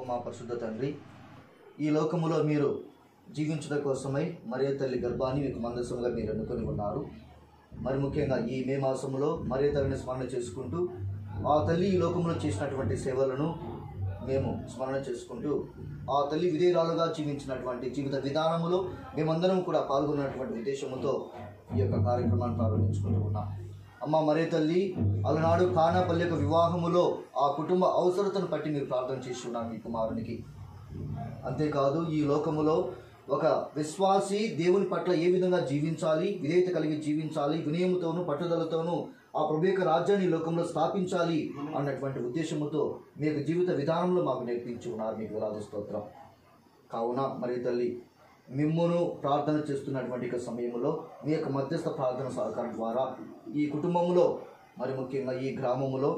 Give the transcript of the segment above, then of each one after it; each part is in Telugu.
మా పరిశుద్ధ తండ్రి, ఈ లోకములో మీరు జీవించడం కోసమై మరియ తల్లి గర్భాన్ని మీకు మందసముగా మీరు ఎన్నుకొని ఉన్నారు. మరి ముఖ్యంగా ఈ మే మాసంలో మరియ తల్లిని స్మరణ చేసుకుంటూ ఆ తల్లి ఈ లోకంలో చేసినటువంటి సేవలను మేము స్మరణ చేసుకుంటూ ఆ తల్లి విధేయురాలుగా జీవించినటువంటి జీవిత విధానములో మేమందరం కూడా పాల్గొన్నటువంటి ఉద్దేశంతో ఈ యొక్క కార్యక్రమాన్ని ప్రారంభించుకుంటూ ఉన్నాం. అమ్మ మరియ తల్లి అలనాడు కానా పల్లి యొక్క వివాహములో ఆ కుటుంబ అవసరతను బట్టి మీరు ప్రార్థన చేస్తున్నాను మీ కుమారునికి. అంతేకాదు ఈ లోకములో ఒక విశ్వాసి దేవుని పట్ల ఏ విధంగా జీవించాలి, విధేయత కలిగి జీవించాలి, వినయముతోనూ పట్టుదలతోనూ ఆ ప్రభు యొక్క రాజ్యాన్ని ఈ లోకంలో స్థాపించాలి అన్నటువంటి ఉద్దేశంతో మీ యొక్క జీవిత విధానంలో మాకు నేర్పించి ఉన్నారు. మీకు వేలాది స్తోత్రం. కావున మరియ తల్లి మిమ్మును ప్రార్థన చేస్తున్నటువంటి సమయంలో మీ యొక్క మధ్యస్థ ప్రార్థన సహకారం ద్వారా ఈ కుటుంబంలో మరి ముఖ్యంగా ఈ గ్రామంలో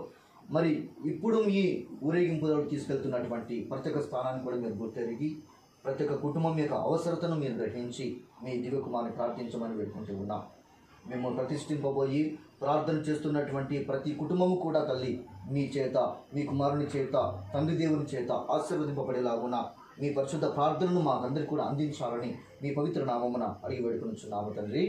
మరి ఇప్పుడు మీ ఊరేగింపులో తీసుకెళ్తున్నటువంటి ప్రత్యేక స్థానాన్ని కూడా మీరు గుర్తెరిగి ప్రతి ఒక్క కుటుంబం యొక్క అవసరతను మీరు గ్రహించి మీ దివ్యకుమారిని ప్రార్థించమని వేడుకుంటూ ఉన్నాం. మేము ప్రతిష్ఠింపబోయి ప్రార్థన చేస్తున్నటువంటి ప్రతి కుటుంబము కూడా తల్లి మీ చేత, మీ కుమారుని చేత, తండ్రి దేవుని చేత ఆశీర్వదింపబడేలాగున మీ పరిశుద్ధ ప్రార్థనను మాకందరికీ కూడా అందించాలని మీ పవిత్ర నామమున అడిగి వేడుకొనుచున్నాము తండ్రి.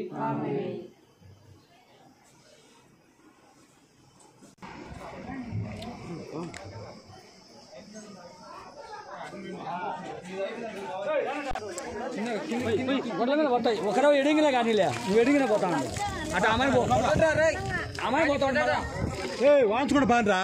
గొడవ మీద పడతాయి. ఒకరో ఎడిగినా కానీలే, నువ్వు ఎడిగినా పోతాను అటు అమ్మాయి పోతా వాంచుకుంటా పానరా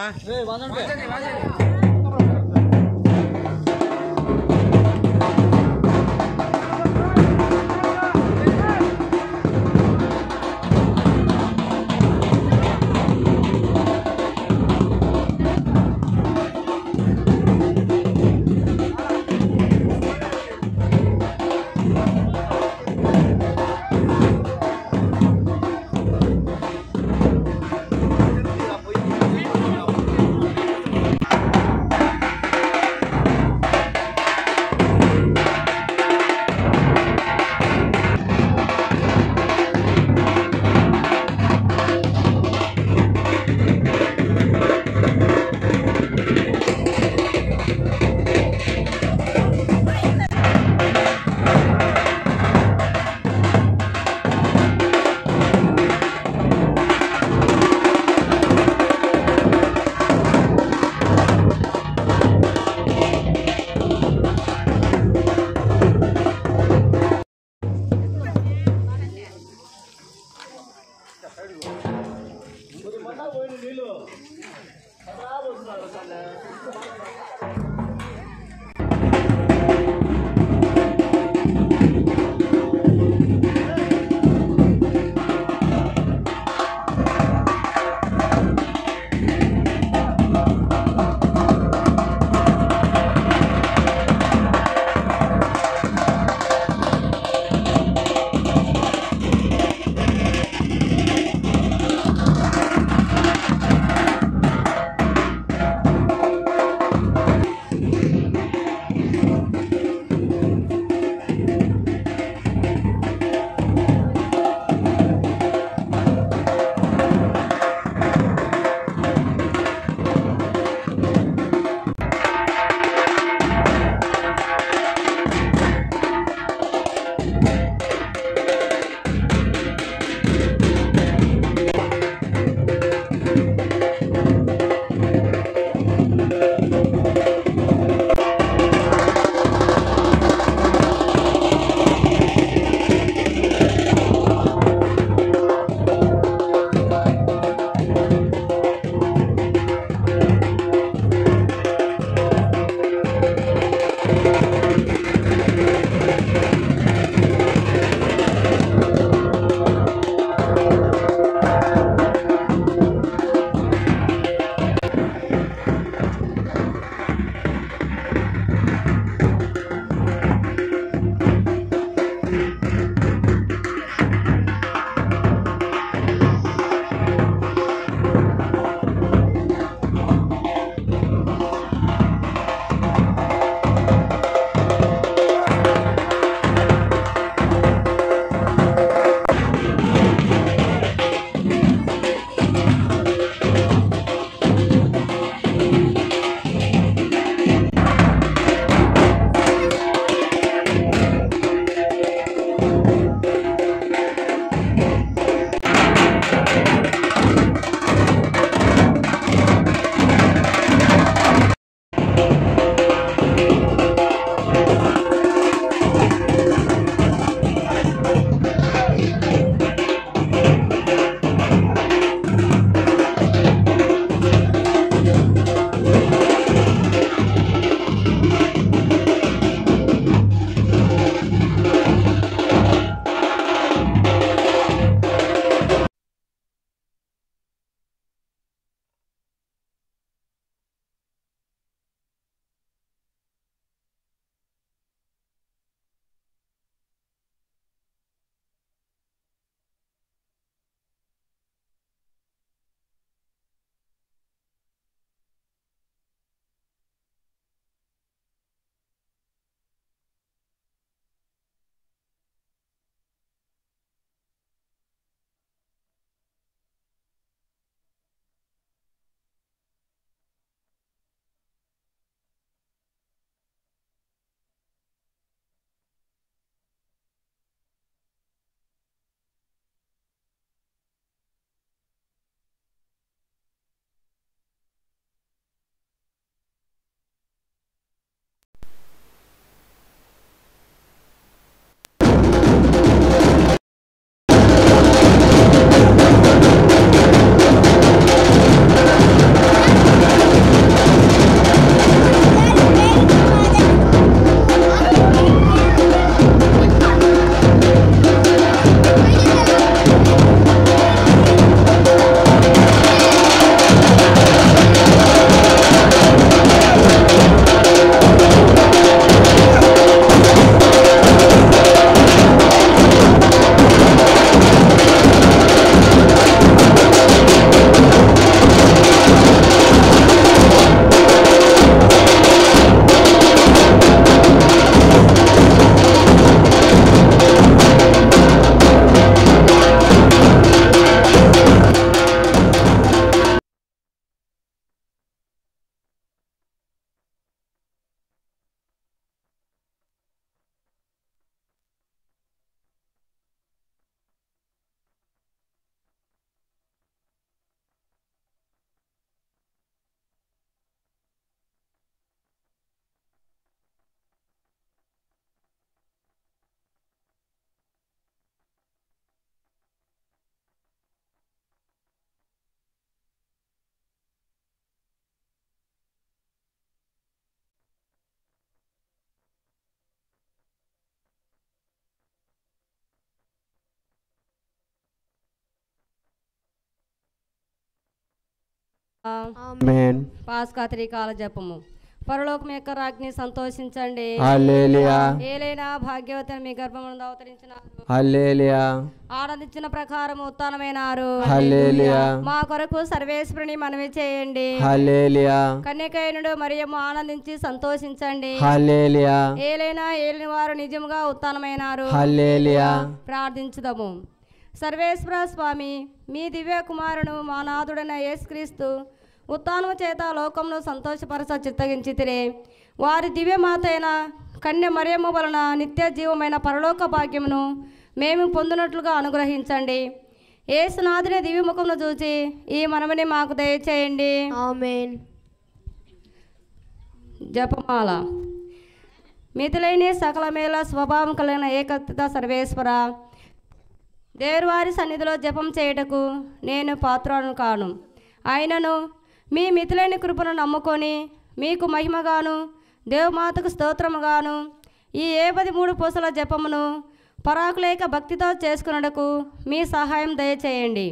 ఆమేన్. పాస్కా త్రికాల జపము. పరలోకం యొక్క రాజ్ఞి సంతోషించండి. హల్లెలూయా ఏలైనా భాగ్యవతిని మీ గర్భమునందు అవతరించినారు. హల్లెలూయా ఆనందించిన ప్రకారం ఉత్తానమైనారు. హల్లెలూయా మా కొరకు సర్వేశ్వరుని మనవి చేయండి. హల్లెలూయా కన్యకైనుడు మరియమ్మ ఆనందించి సంతోషించండి. హల్లెలూయా ఏలైనా ఏలిన వారు నిజముగా ఉత్తానమైనారు. హల్లెలూయా ప్రార్థించుదాము. సర్వేశ్వర స్వామి, మీ దివ్య కుమారుడు మా నాథుడైన యేసుక్రీస్తు ఉత్థానము చేత లోకమును సంతోషపరచ చిత్తగించితిరే. వారి దివ్యమాత అయిన కన్య మరియమ్మ వలన నిత్య జీవమైన పరలోక భాగ్యమును మేము పొందినట్లుగా అనుగ్రహించండి. యేసునాథుని దివ్యముఖమును చూచి ఈ మనవిని మాకు దయచేయండి. ఆమేన్. జపమాల. మితిలేని సకల మేళ స్వభావం కలిగిన ఏకత్వ సర్వేశ్వర, దేవువారి సన్నిధిలో జపం చేయుటకు నేను పాత్రను కాను. అయినను మీ మితిలేని కృపను నమ్ముకొని మీకు మహిమగాను దేవమాతకు స్తోత్రముగాను ఈ 53 పూసల జపమును పరాకులేక భక్తితో చేసుకున్నటకు మీ సహాయం దయచేయండి.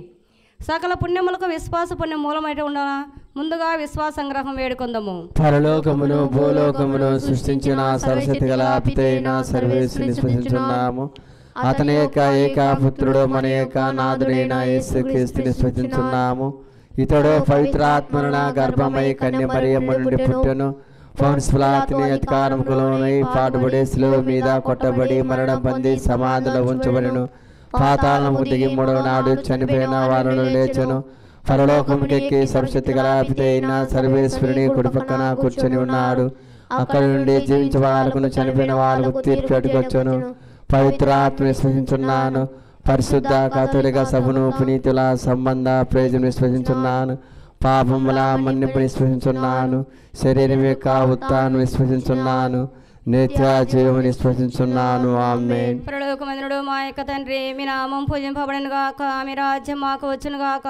సకల పుణ్యములకు విశ్వాస పుణ్య మూలమైతే ఉండాల. ముందుగా విశ్వాస సంగ్రహం వేడుకొందము. పరలోకమును భూలోకమును సృష్టించిన సర్వశక్తి గల పితైన సర్వేశ్వరుని స్తుతించుచున్నాము. అతని యొక్క ఏకపుత్రుడు మన యొక్క నాథుడైన యేసుక్రీస్తుని స్తుతించుచున్నాము. ఇతడు పవిత్రాత్మన గర్భమై కన్య మరియమ్మ నుండి పుట్టెను. పౌన్స్ పిలాతుని అధికారముకు లోనై పాటుబడి శిలువ మీద కొట్టబడి మరణం పొంది సమాధిలో ఉంచబడెను. పాతాళముకు దిగి 3వ నాడు చనిపోయిన వారిని లేచెను. పరలోకముకెక్కి సర్వశక్తి గల పితైన సర్వేశ్వరుని కుడిపక్కన కూర్చొని ఉన్నాడు. అక్కడ నుండి జీవించే వాళ్ళకు చనిపోయిన వాళ్ళకు తీర్పు పెట్టుకొచ్చును. పవిత్రాత్మ విశ్వసించున్నాను. పరిశుద్ధ కథోలిక సభను పునీతుల సంబంధ ప్రయోజనం విశ్వసించున్నాను. పాపముల మన్నిపు విశ్వసించున్నాను. శరీరం యొక్క ఉత్థానం విశ్వసించున్నాను. నిత్య జీవం విశ్వసించున్నాను. ఆమేన్. పరలోకమందుడు మా యొక్క తండ్రి, మీ నామం పూజింపబడను గాక, మీ రాజ్యం మాకు వచ్చును గాక,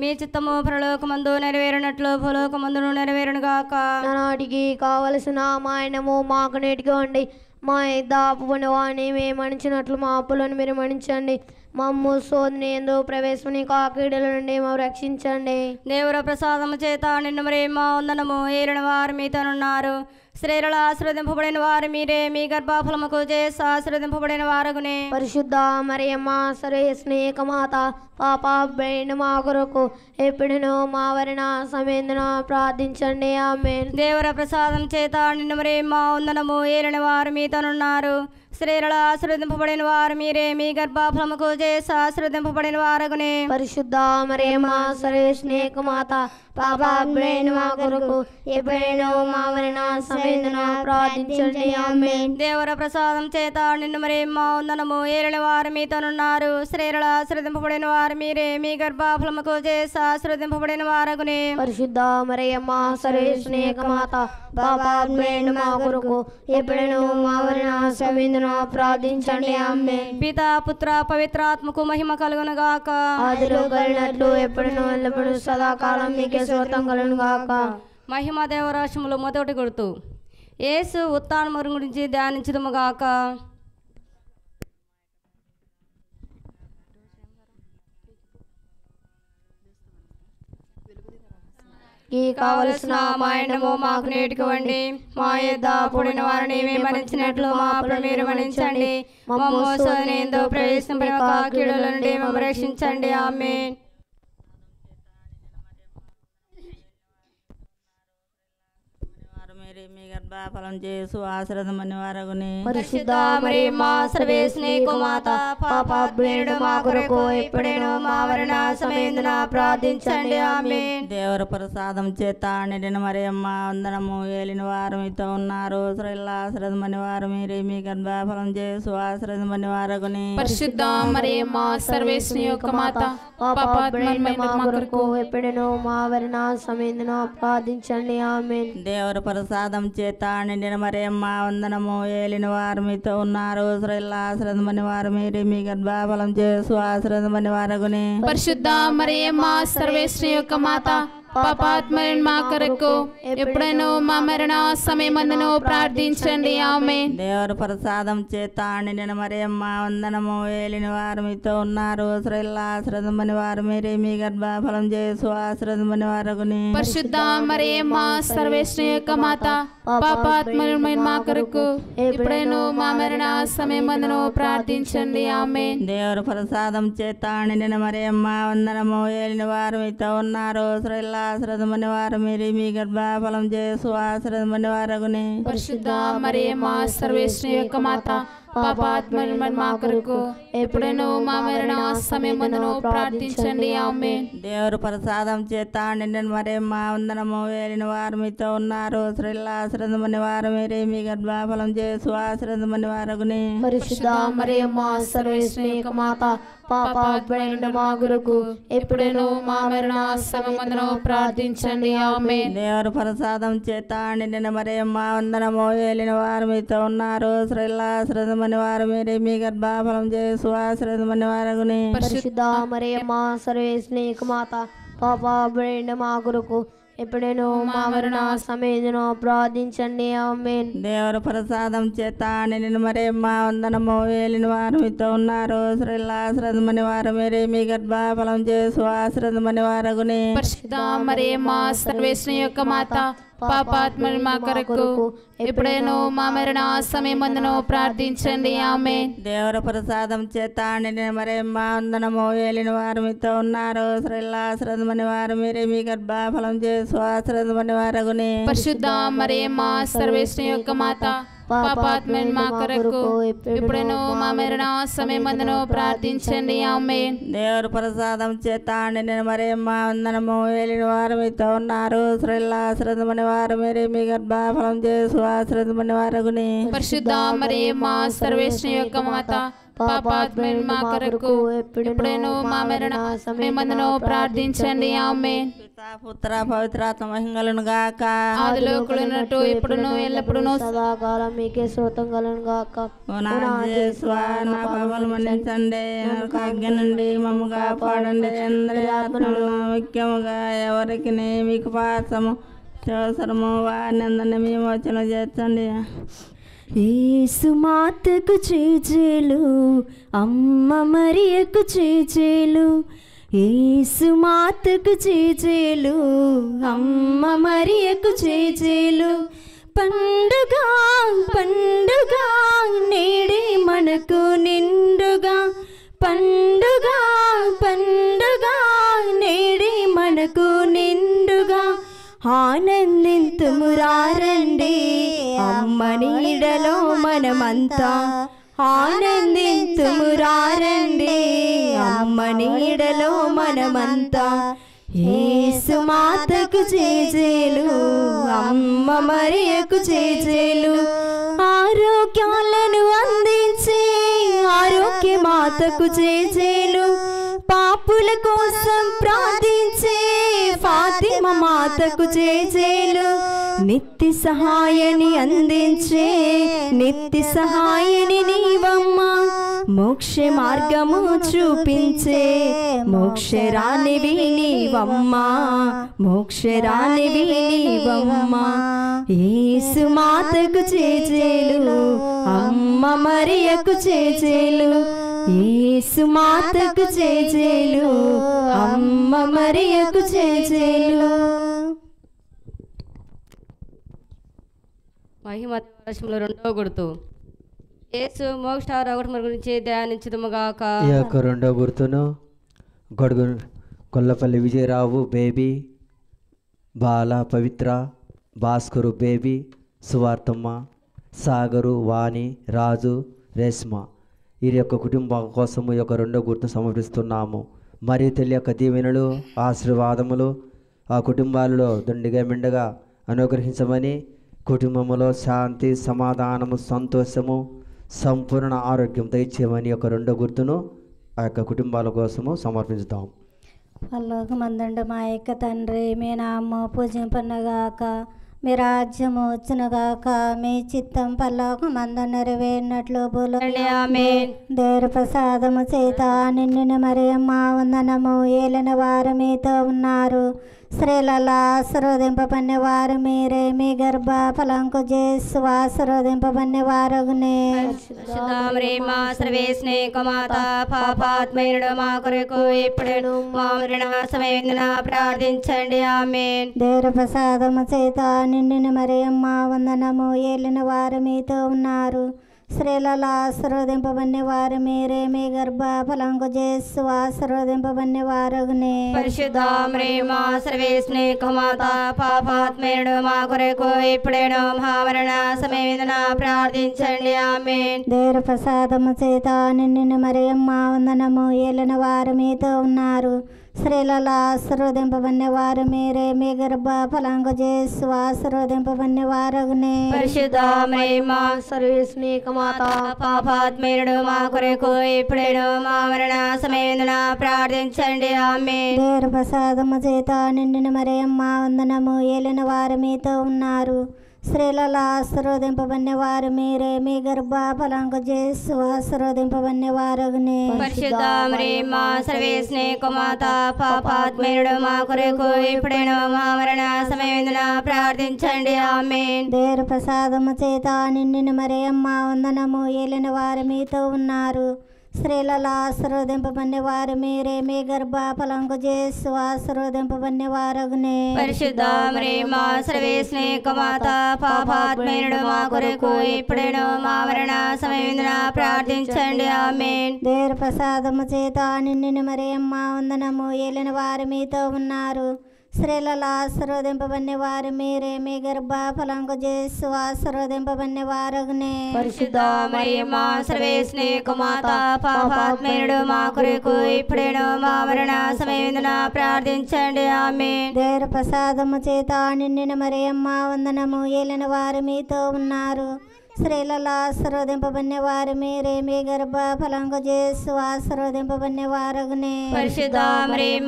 మీ చిత్తము పరలోకమందు నెరవేరినట్లు భూలోకమందును నెరవేరును గాక. నానాటికి కావలసిన మాయనము మాకు నేటికోండి. మా దాపుని వాణి మేము మణించినట్లు మా అప్పులను మీరు మణించండి. మమ్ము శోధన యందు ప్రవేశముని కాకీడుల నుండి మేము రక్షించండి. దేవుల ప్రసాదము చేత నిన్ను మరి మా వందనము. ఏలిన వారు మీతోనున్నారు. స్త్రీలలో ఆశీర్వదింపబడిన వారు మీరే. మీ గర్భఫలముకు చేసి ఆశీర్వదింపబడిన వారగునే. పరిశుద్ధ మరియమ్మ సర్వేశ్వరుని యొక్క మాత, పాపాత్ములైన మా కొరకు ఎప్పుడును మా వరణ సమయందున ప్రార్థించండి. ఆమేన్. దేవుల ప్రసాదం చేత నిన్ను మరి మా వందనము. ఏలిన వారు మీతోనున్నారు. స్త్రీలలో ఆశీర్వదింపబడిన వారు మీరే. మీ గర్భఫలముకు చేసి ఆశీర్వదింపబడిన వారగునే. పరిశుద్ధ మరియమ్మ సర్వేశ్వరుని యొక్క మాత, పాపాత్ములైన మా కొరకు ఎప్పుడైనా మా వరణ సమయందున ప్రార్థించండి. ఆమేన్. దేవుల ప్రసాదం చేత నిన్ను మరి మా వందనము. ఏలిన వారు మీతోనున్నారు. స్త్రీలలో ఆశీర్వదింపబడిన వారు మీరే. మీ గర్భఫలముకు చేసి ఆశీర్వదింపబడిన వారగునే. పరిశుద్ధ మరియమ్మ సర్వేశ్వరుని యొక్క మాత, పాపాత్ములైన మా కొరకు ఎప్పుడైనా మా వరణ సమయందున ప్రార్థించండి. ఆమేన్. పితా పుత్ర పవిత్రాత్మకు మహిమ కలుగును గాక. ఆదిలో కలిగినట్లు ఎప్పుడును ఎల్లప్పుడూ సదాకాలం మీకే స్తోత్రం కలుగును గాక. మహిమ దేవరాశములు మొదటి గుర్తు. యేసు ఉత్థానము గురించి ధ్యానించుదుము గాక. ఈ కావలసిన మాయనము మాకు నేటికివ్వండి. మా యొద్ద పుడిన వారిని మేము మన్నించినట్లు మా అప్పులను మీరు మన్నించండి. మమ్ము శోధన యందు ప్రవేశింపక కీడుల నుండి మమ్ము రక్షించండి. ఆమేన్. మీ గర్భఫలం చేసు ఆశ్రదమని వారగుని. పరిశుద్ధ మరియమ్మ సర్వేశ్వరుని యొక్క మాత, పాపాత్ములైన మా కొరకు ఎప్పుడైనా మా వరణ సమయందున ప్రార్థించండి. ఆమేన్. దేవర ప్రసాదం చేత నిండిన మరియమ్మ వందనము. ఏలిన వారు మీతో ఉన్నారు. స్త్రీల ఆశ్రదమని వారు మీరే. మీ గర్భఫలం చేసు ఆశ్రదమని వారగుని. పరిశుద్ధ మరియమ్మ సర్వేశ్వరుని యొక్క మాత, పాపాత్ములైన మా కొరకు ఎప్పుడైనా మా వరణ సమయందున ప్రార్థించండి. ఆమేన్. దేవర ప్రసాదం చేత నిండిన మరియమ్మ వందనము. ఏలిన వారు మీతో ఉన్నారు. స్త్రీల ఆశ్రదమని వారు మీరే. మీ గర్భఫలం చేసు ఆశ్రదమని వారగుని. పరిశుద్ధ మరియమ్మ సర్వేశ్వరుని యొక్క మాత, పాపాత్మలను మా కొరకు ఎప్పుడైనా మా మరణ సమయమందును ప్రార్థించండి. ఆమేన్. దేవుని ప్రసాదం చేత నిండిన మరియమ్మ వందనము. ఏలిన వారు మీతో ఉన్నారు. స్త్రీలలో ఆశీర్వదింపబడిన వారు మీరే. మీ గర్భఫలం యేసు ఆశీర్వదింపబడిన వారగుని. పరిశుద్ధ మరియమ్మ సర్వేశ్వరుని యొక్క మాత, పాపాత్మలను మా కొరకు ఎప్పుడైనా మా మరణ సమయమందును ప్రార్థించండి. ఆమేన్. దేవుని ప్రసాదం చేత నిండిన మరియమ్మ వందనము. ఏలిన వారు మీతో ఉన్నారు. స్త్రీలలో ఆశీర్వదింపబడిన వారు మీరే. మీ గర్భఫలం యేసు ఆశీర్వదింపబడిన వారగుని. పరిశుద్ధ మరియమ్మ సర్వేశ్వరుని యొక్క మాత, పాపాత్మలను మా కొరకు ఎప్పుడైనా మా మరణ సమయమందును ప్రార్థించండి. ఆమేన్. దేవుని ప్రసాదం చేత నిండిన మరియమ్మ వందనము. ఏలిన వారు మీతో ఉన్నారు. స్త్రీలలో ఆశీర్వదింపబడిన వారు మీరే. మీ గర్భఫలం యేసు ఆశీర్వదింపబడిన వారగుని. పరిశుద్ధ మరియమ్మ సర్వేశ్వరుని యొక్క మాత, పాపాత్మలను మా కొరకు ఎప్పుడైనా మా మరణ సమయమందును ప్రార్థించండి. ఆమేన్. దేవుని ప్రసాదం చేత నిండిన మరియమ్మ వందనము. ఏలిన వారు మీతో ఉన్నారు. స్త్రీలలో ఆశీర్వదింపబడిన వారు మీరే. మీ గర్భఫలం యేసు ఆశీర్వదింపబడిన వారగుని. పరిశుద్ధ మరియమ్మ సర్వేశ్వరుని యొక్క మాత, పాపాత్మలను మా కొరకు ఎప్పుడైనా మా మరణ సమయమున ప్రార్థించండి. ఆమేన్. దేవుని ప్రసాదం చేత నిండిన మరియమ్మ వందనము. ఏలిన వారు మీతో ఉన్నారు. స్త్రీలలో ఆశీర్వదింపబడిన వారు మీరే. మీ గర్భఫలం యేసు ఆశీర్వదింపబడిన వారగుని. పరిశుద్ధ మరియమ్మ సర్వేశ్వరుని యొక్క మాత, పాపాత్మలను మా కొరకు ఎప్పుడైనా మా మరణ సమయమందును ప్రార్థించండి. ఆమేన్. దేవుని ప్రసాదం చేత నిండిన మరియమ్మ వందనము. ఏలిన వారు మీతో ఉన్నారు. స్త్రీలలో ఆశీర్వదింపబడిన వారు మీరే. మీ గర్భఫలం యేసు ఆశీర్వదింపబడిన వారగుని. పరిశుద్ధ మరియమ్మ సర్వేశ్వరుని యొక్క మాత, పాపాత్మలను మా కొరకు ఎప్పుడైనా మా మరణ సమయమందును ప్రార్థించండి. ఆమేన్. దేవుని ప్రసాదం చేత నిండిన మరియమ్మ వందనము. ఏలిన వారు మీతో ఉన్నారు. స్త్రీలలో ఆశీర్వదింపబడిన వారు మీరే. మీ గర్భఫలం యేసు ఆశీర్వదింపబడిన వారగుని. పరిశుద్ధ మరియమ్మ సర్వేశ్వరుని యొక్క మాత, పాపాత్మలను మా కొరకు ఎప్పుడైనా మా మరణ సమయమందును ప్రార్థించండి. ఆమేన్. పితా పుత్ర పవిత్రాత్మ మహిమలను గాక. ఆదిలో ఉన్నట్టు ఇప్పుడును ఎల్లప్పుడూ సదాకాలం మీకే స్తోత్రం కలుగును గాక. నా పాపాలు మన్నించండి. ఆజ్ఞ నుండి మమ్ము కాపాడండి. అందరి ఆత్మలను ముఖ్యముగా ఎవరికి మీకు పాసము అవసరము వారిని అందరినీ మేము వచ్చిన చేర్చండి. యేసు మాతకు చేజేలు, అమ్మ మరియకు చేజేలు. యేసు మాతకు చేజేలు, అమ్మ మరియకు చేజేలు. పండుగ పండుగ నేడే మనకు నిండుగా. పండుగ పండుగ నేడే మనకు నిండుగా. ఆనందింతుము రండి అమ్మ నీడలో మనమంతా. ఆనందింతుము రండి అమ్మ నీడలో మనమంతా. యేసు మాతకు చేజేలు, అమ్మ మరియకు చేజేలు. ఆరోగ్యాలను అందించే ఆరోగ్య మాతకు చేజేలు. పాపుల కోసం ప్రార్థించే ఫాతిమా మాతకు చేజేలు. నిత్య సహాయని అందించే నిత్య సహాయని నీవమ్మ. మోక్ష మార్గము చూపించే మోక్షరానివి నీవమ్మ. మోక్షరానివి నీవమ్మ. యేసు మాతకు చేజేలు, అమ్మ మరియకు చేజేలు. యేసు మాతకు చేజేలు, అమ్మ మరియకు చేజేలు. మహిమ దశములో రెండవ గుర్తు. యేసు మోక్షారోహణ గురించి ధ్యానించుదుముగాక. ఈ యొక్క రెండో గుర్తును గొల్లపల్లి విజయరావు బేబీ, బాల పవిత్ర, భాస్కరు బేబీ, సువార్తమ్మ, సాగరు, వాణి, రాజు, రేష్మ వీరి యొక్క కుటుంబం కోసము ఈ యొక్క రెండో గుర్తు సమర్పిస్తున్నాము. మరియు తల్లి యొక్క దీవెనలు ఆశీర్వాదములు ఆ కుటుంబాలలో దండిగా మెండగా అనుగ్రహించమని, కుటుంబంలో శాంతి, సమాధానము, సంతోషము, సంపూర్ణ ఆరోగ్యం దయచేయమని యొక్క రెండో గుర్తును ఆ యొక్క కుటుంబాల కోసము సమర్పించుతాం. పరలోకమందుండు మా యొక్క తండ్రి, మీ నామము పూజింపనగాక. మీ రాజ్యము వచ్చునుగాక. మీ చిత్తం పరలోకమందు నెరవేరినట్లు ఆమేన్. దేవుని ప్రసాదము చేత నిండిన మరియమ్మ వందనము. ఏలిన వారు మీతో ఉన్నారు. స్త్రీలలో ఆశీర్వదింపబడినవారు మీరే, మీ గర్భ ఫలంకు చేసు ఆశీర్వదింపబడినవారగునే. మా సర్వేశ్వని కుమాత పాపాత్మయుడు మా కొరకు ఇప్పుడు మా మరణ సమయమున ప్రార్థించండి. ఆమేన్. దేవుని ప్రసాదము చేత నిండిన మరియమ్మ వందనము. ఏలిన వారు మీతో ఉన్నారు. స్త్రీలలో ఆశీర్వదింపబడినవారు మీరే, మీ గర్భ ఫలంకు చేసు ఆశీర్వదింపబడినవారగునే. పరిశుద్ధ మా సర్వేశ్వని కుమాత పాపాత్మయుడు మా కొరకు ఇప్పుడేను మా మరణ సమయమున ప్రార్థించండి. ఆమేన్. దేవుని ప్రసాదము చేత నిండిన మరియమ్మ వందనము. ఏలిన వారు మీతో ఉన్నారు. స్త్రీలలో ఆశీర్వదింపబడినవారు మీరే, మీ గర్భ ఫలంకు చేసు ఆశీర్వదింపబడినవారగునే. పరిశుద్ధ మా సర్వేశ్వని కుమాత పాపాత్మయుడు మా కొరకు ఇప్పుడేను మా మరణ సమయమున ప్రార్థించండి. ఆమేన్. దేవుని ప్రసాదము చేత నిండిన మరియమ్మ వందనము. ఏలిన వారు మీతో ఉన్నారు. స్త్రీలలో ఆశీర్వదింపబడినవారు మీరే, మీ గర్భ ఫలంకు చేసు ఆశీర్వదింపబడినవారగునే. పరిశుద్ధ మా సర్వేశ్వని కుమాత పాపాత్మయుడు మా కొరకు ఇప్పుడేను మా మరణ సమయమున ప్రార్థించండి. ఆమేన్. దేవుని ప్రసాదము చేత నిండిన మరియమ్మ వందనము. ఏలిన వారు మీతో ఉన్నారు. స్త్రీలలో ఆశీర్వదింపబడినవారు మీరే, మీ గర్భ ఫలంకు చేసు ఆశీర్వదింపబడినవారగునే. పరిశుద్ధ మా సర్వేశ్వని కుమాత పాపాత్మయుడు మా కొరకు ఇప్పుడేను మా మరణ సమయమున ప్రార్థించండి. ఆమేన్. దేవుని ప్రసాదము చేత నిండిన మరియమ్మ వందనము. ఏలిన వారు మీతో ఉన్నారు. స్త్రీలలో ఆశీర్వదింపబడినవారు మీరే, మీ గర్భ ఫలంకు చేసు ఆశీర్వదింపబడినవారగునే. పరిశుద్ధ మా సర్వేశ్వని కుమాత పాపాత్మయుడు మా కొరకు ఇప్పుడేను మా మరణ సమయమున ప్రార్థించండి. ఆమేన్. దేవుని ప్రసాదము చేత నిండిన మరియమ్మ వందనము. ఏలిన వారు మీతో ఉన్నారు. స్త్రీలలో ఆశీర్వదింపబడినవారు మీరే, మీ గర్భ ఫలంకు చేసు ఆశీర్వదింపబడినవారగునే. పరిశుద్ధ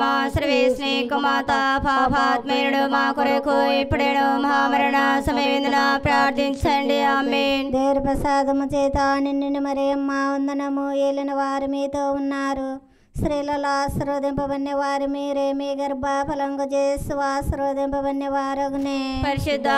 మా సర్వేశ్వని కుమాత పాపాత్మయుడు మా కొరకు ఇప్పుడేను మా మరణ సమయమున ప్రార్థించండి. ఆమేన్. దేవుని ప్రసాదము చేత నిండిన మరియమ్మ వందనము. ఏలిన వారు మీతో ఉన్నారు. స్త్రీలలో ఆశీర్వదింపబడినవారు మీరే, మీ గర్భ ఫలంకు చేసు ఆశీర్వదింపబడినవారగునే. పరిశుద్ధ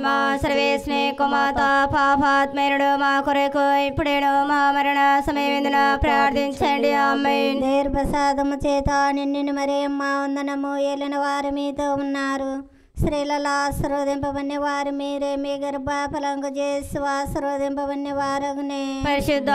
మా సర్వేశ్వని కుమాత పాపాత్మయుడు మా కొరకు ఇప్పుడేను మా మరణ సమయమున ప్రార్థించండి. ఆమేన్. దేవుని ప్రసాదము చేత నిండిన మరియమ్మ వందనము. ఏలిన వారు మీతో ఉన్నారు. స్త్రీలలో ఆశీర్వదింపబడినవారు మీరే, మీ గర్భ ఫలంకు చేసు ఆశీర్వదింపబడినవారగునే. పరిశుద్ధ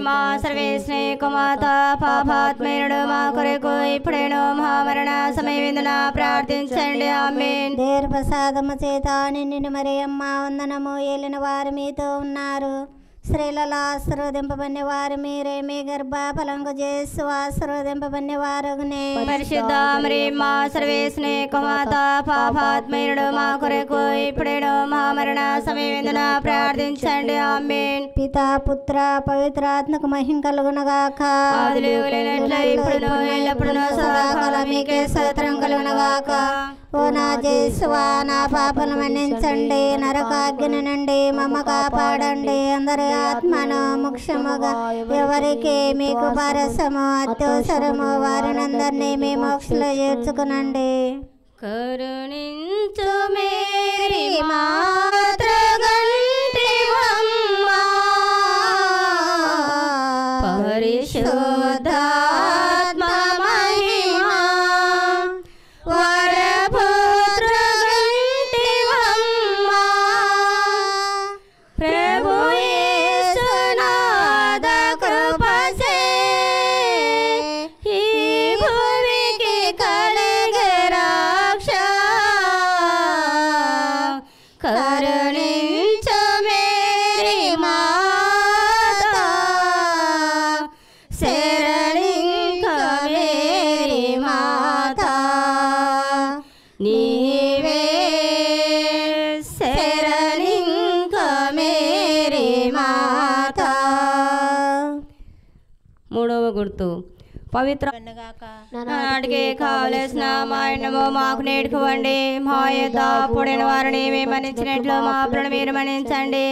మా సర్వేశ్వని కుమాత పాపాత్మయుడు మా కొరకు ఇప్పుడేను మా మరణ సమయమున ప్రార్థించండి. ఆమేన్. దేవుని ప్రసాదము చేత నిండిన మరియమ్మ వందనము. ఏలిన వారు మీతో ఉన్నారు. స్త్రీలలో ఆశీర్వదింపబడినవారు మీరే, మీ గర్భ ఫలంకు చేసు ఆశీర్వదింపబడినవారగునే. పరిశుద్ధ మా సర్వేశ్వని కుమాత పాపాత్మయుడు మా కొరకు ఇప్పుడేను మా మరణ సమయమున ప్రార్థించండి. ఆమేన్. పితా పుత్ర పవిత్రాత్మకు మహిమ కలుగునగాక. ఇప్పుడును ఎల్లప్పుడును సదాకాలం మీకే స్తోత్రం కలుగునగాక. ఓ నా యేసువా, నా పాపలు మన్నించండి. నరకాగ్ని నుండి మమ్మ కాపాడండి. అందరి ఆత్మను ముఖ్యముగా ఎవరికి మీకు పరసము అత్యవసరము వారినందరినీ మీ మోక్షంలో చేర్చుకునండి. కరుణించు మేరీ మాతృగంటివమ్మా, పరిశుద్ధాత్మ మహిమా వరపుత్రగంటివమ్మా, ప్రభు యేసునాథ కృపచే ఈ భూమికి కలిగే రక్ష. కరుణించు మేరీ మాతా, శరణింక మేరీ మాతా, నీవే శరణింక మేరీ మాతా. మూడవ గుర్తు, పవిత్ర నాటికి కావలసిన మా అన్నము మాకు నేర్చుకోండి. మా యొద్ద పొడిన వారిని మేము మన్నించినట్లు మా అప్పులను మీరు మన్నించండి.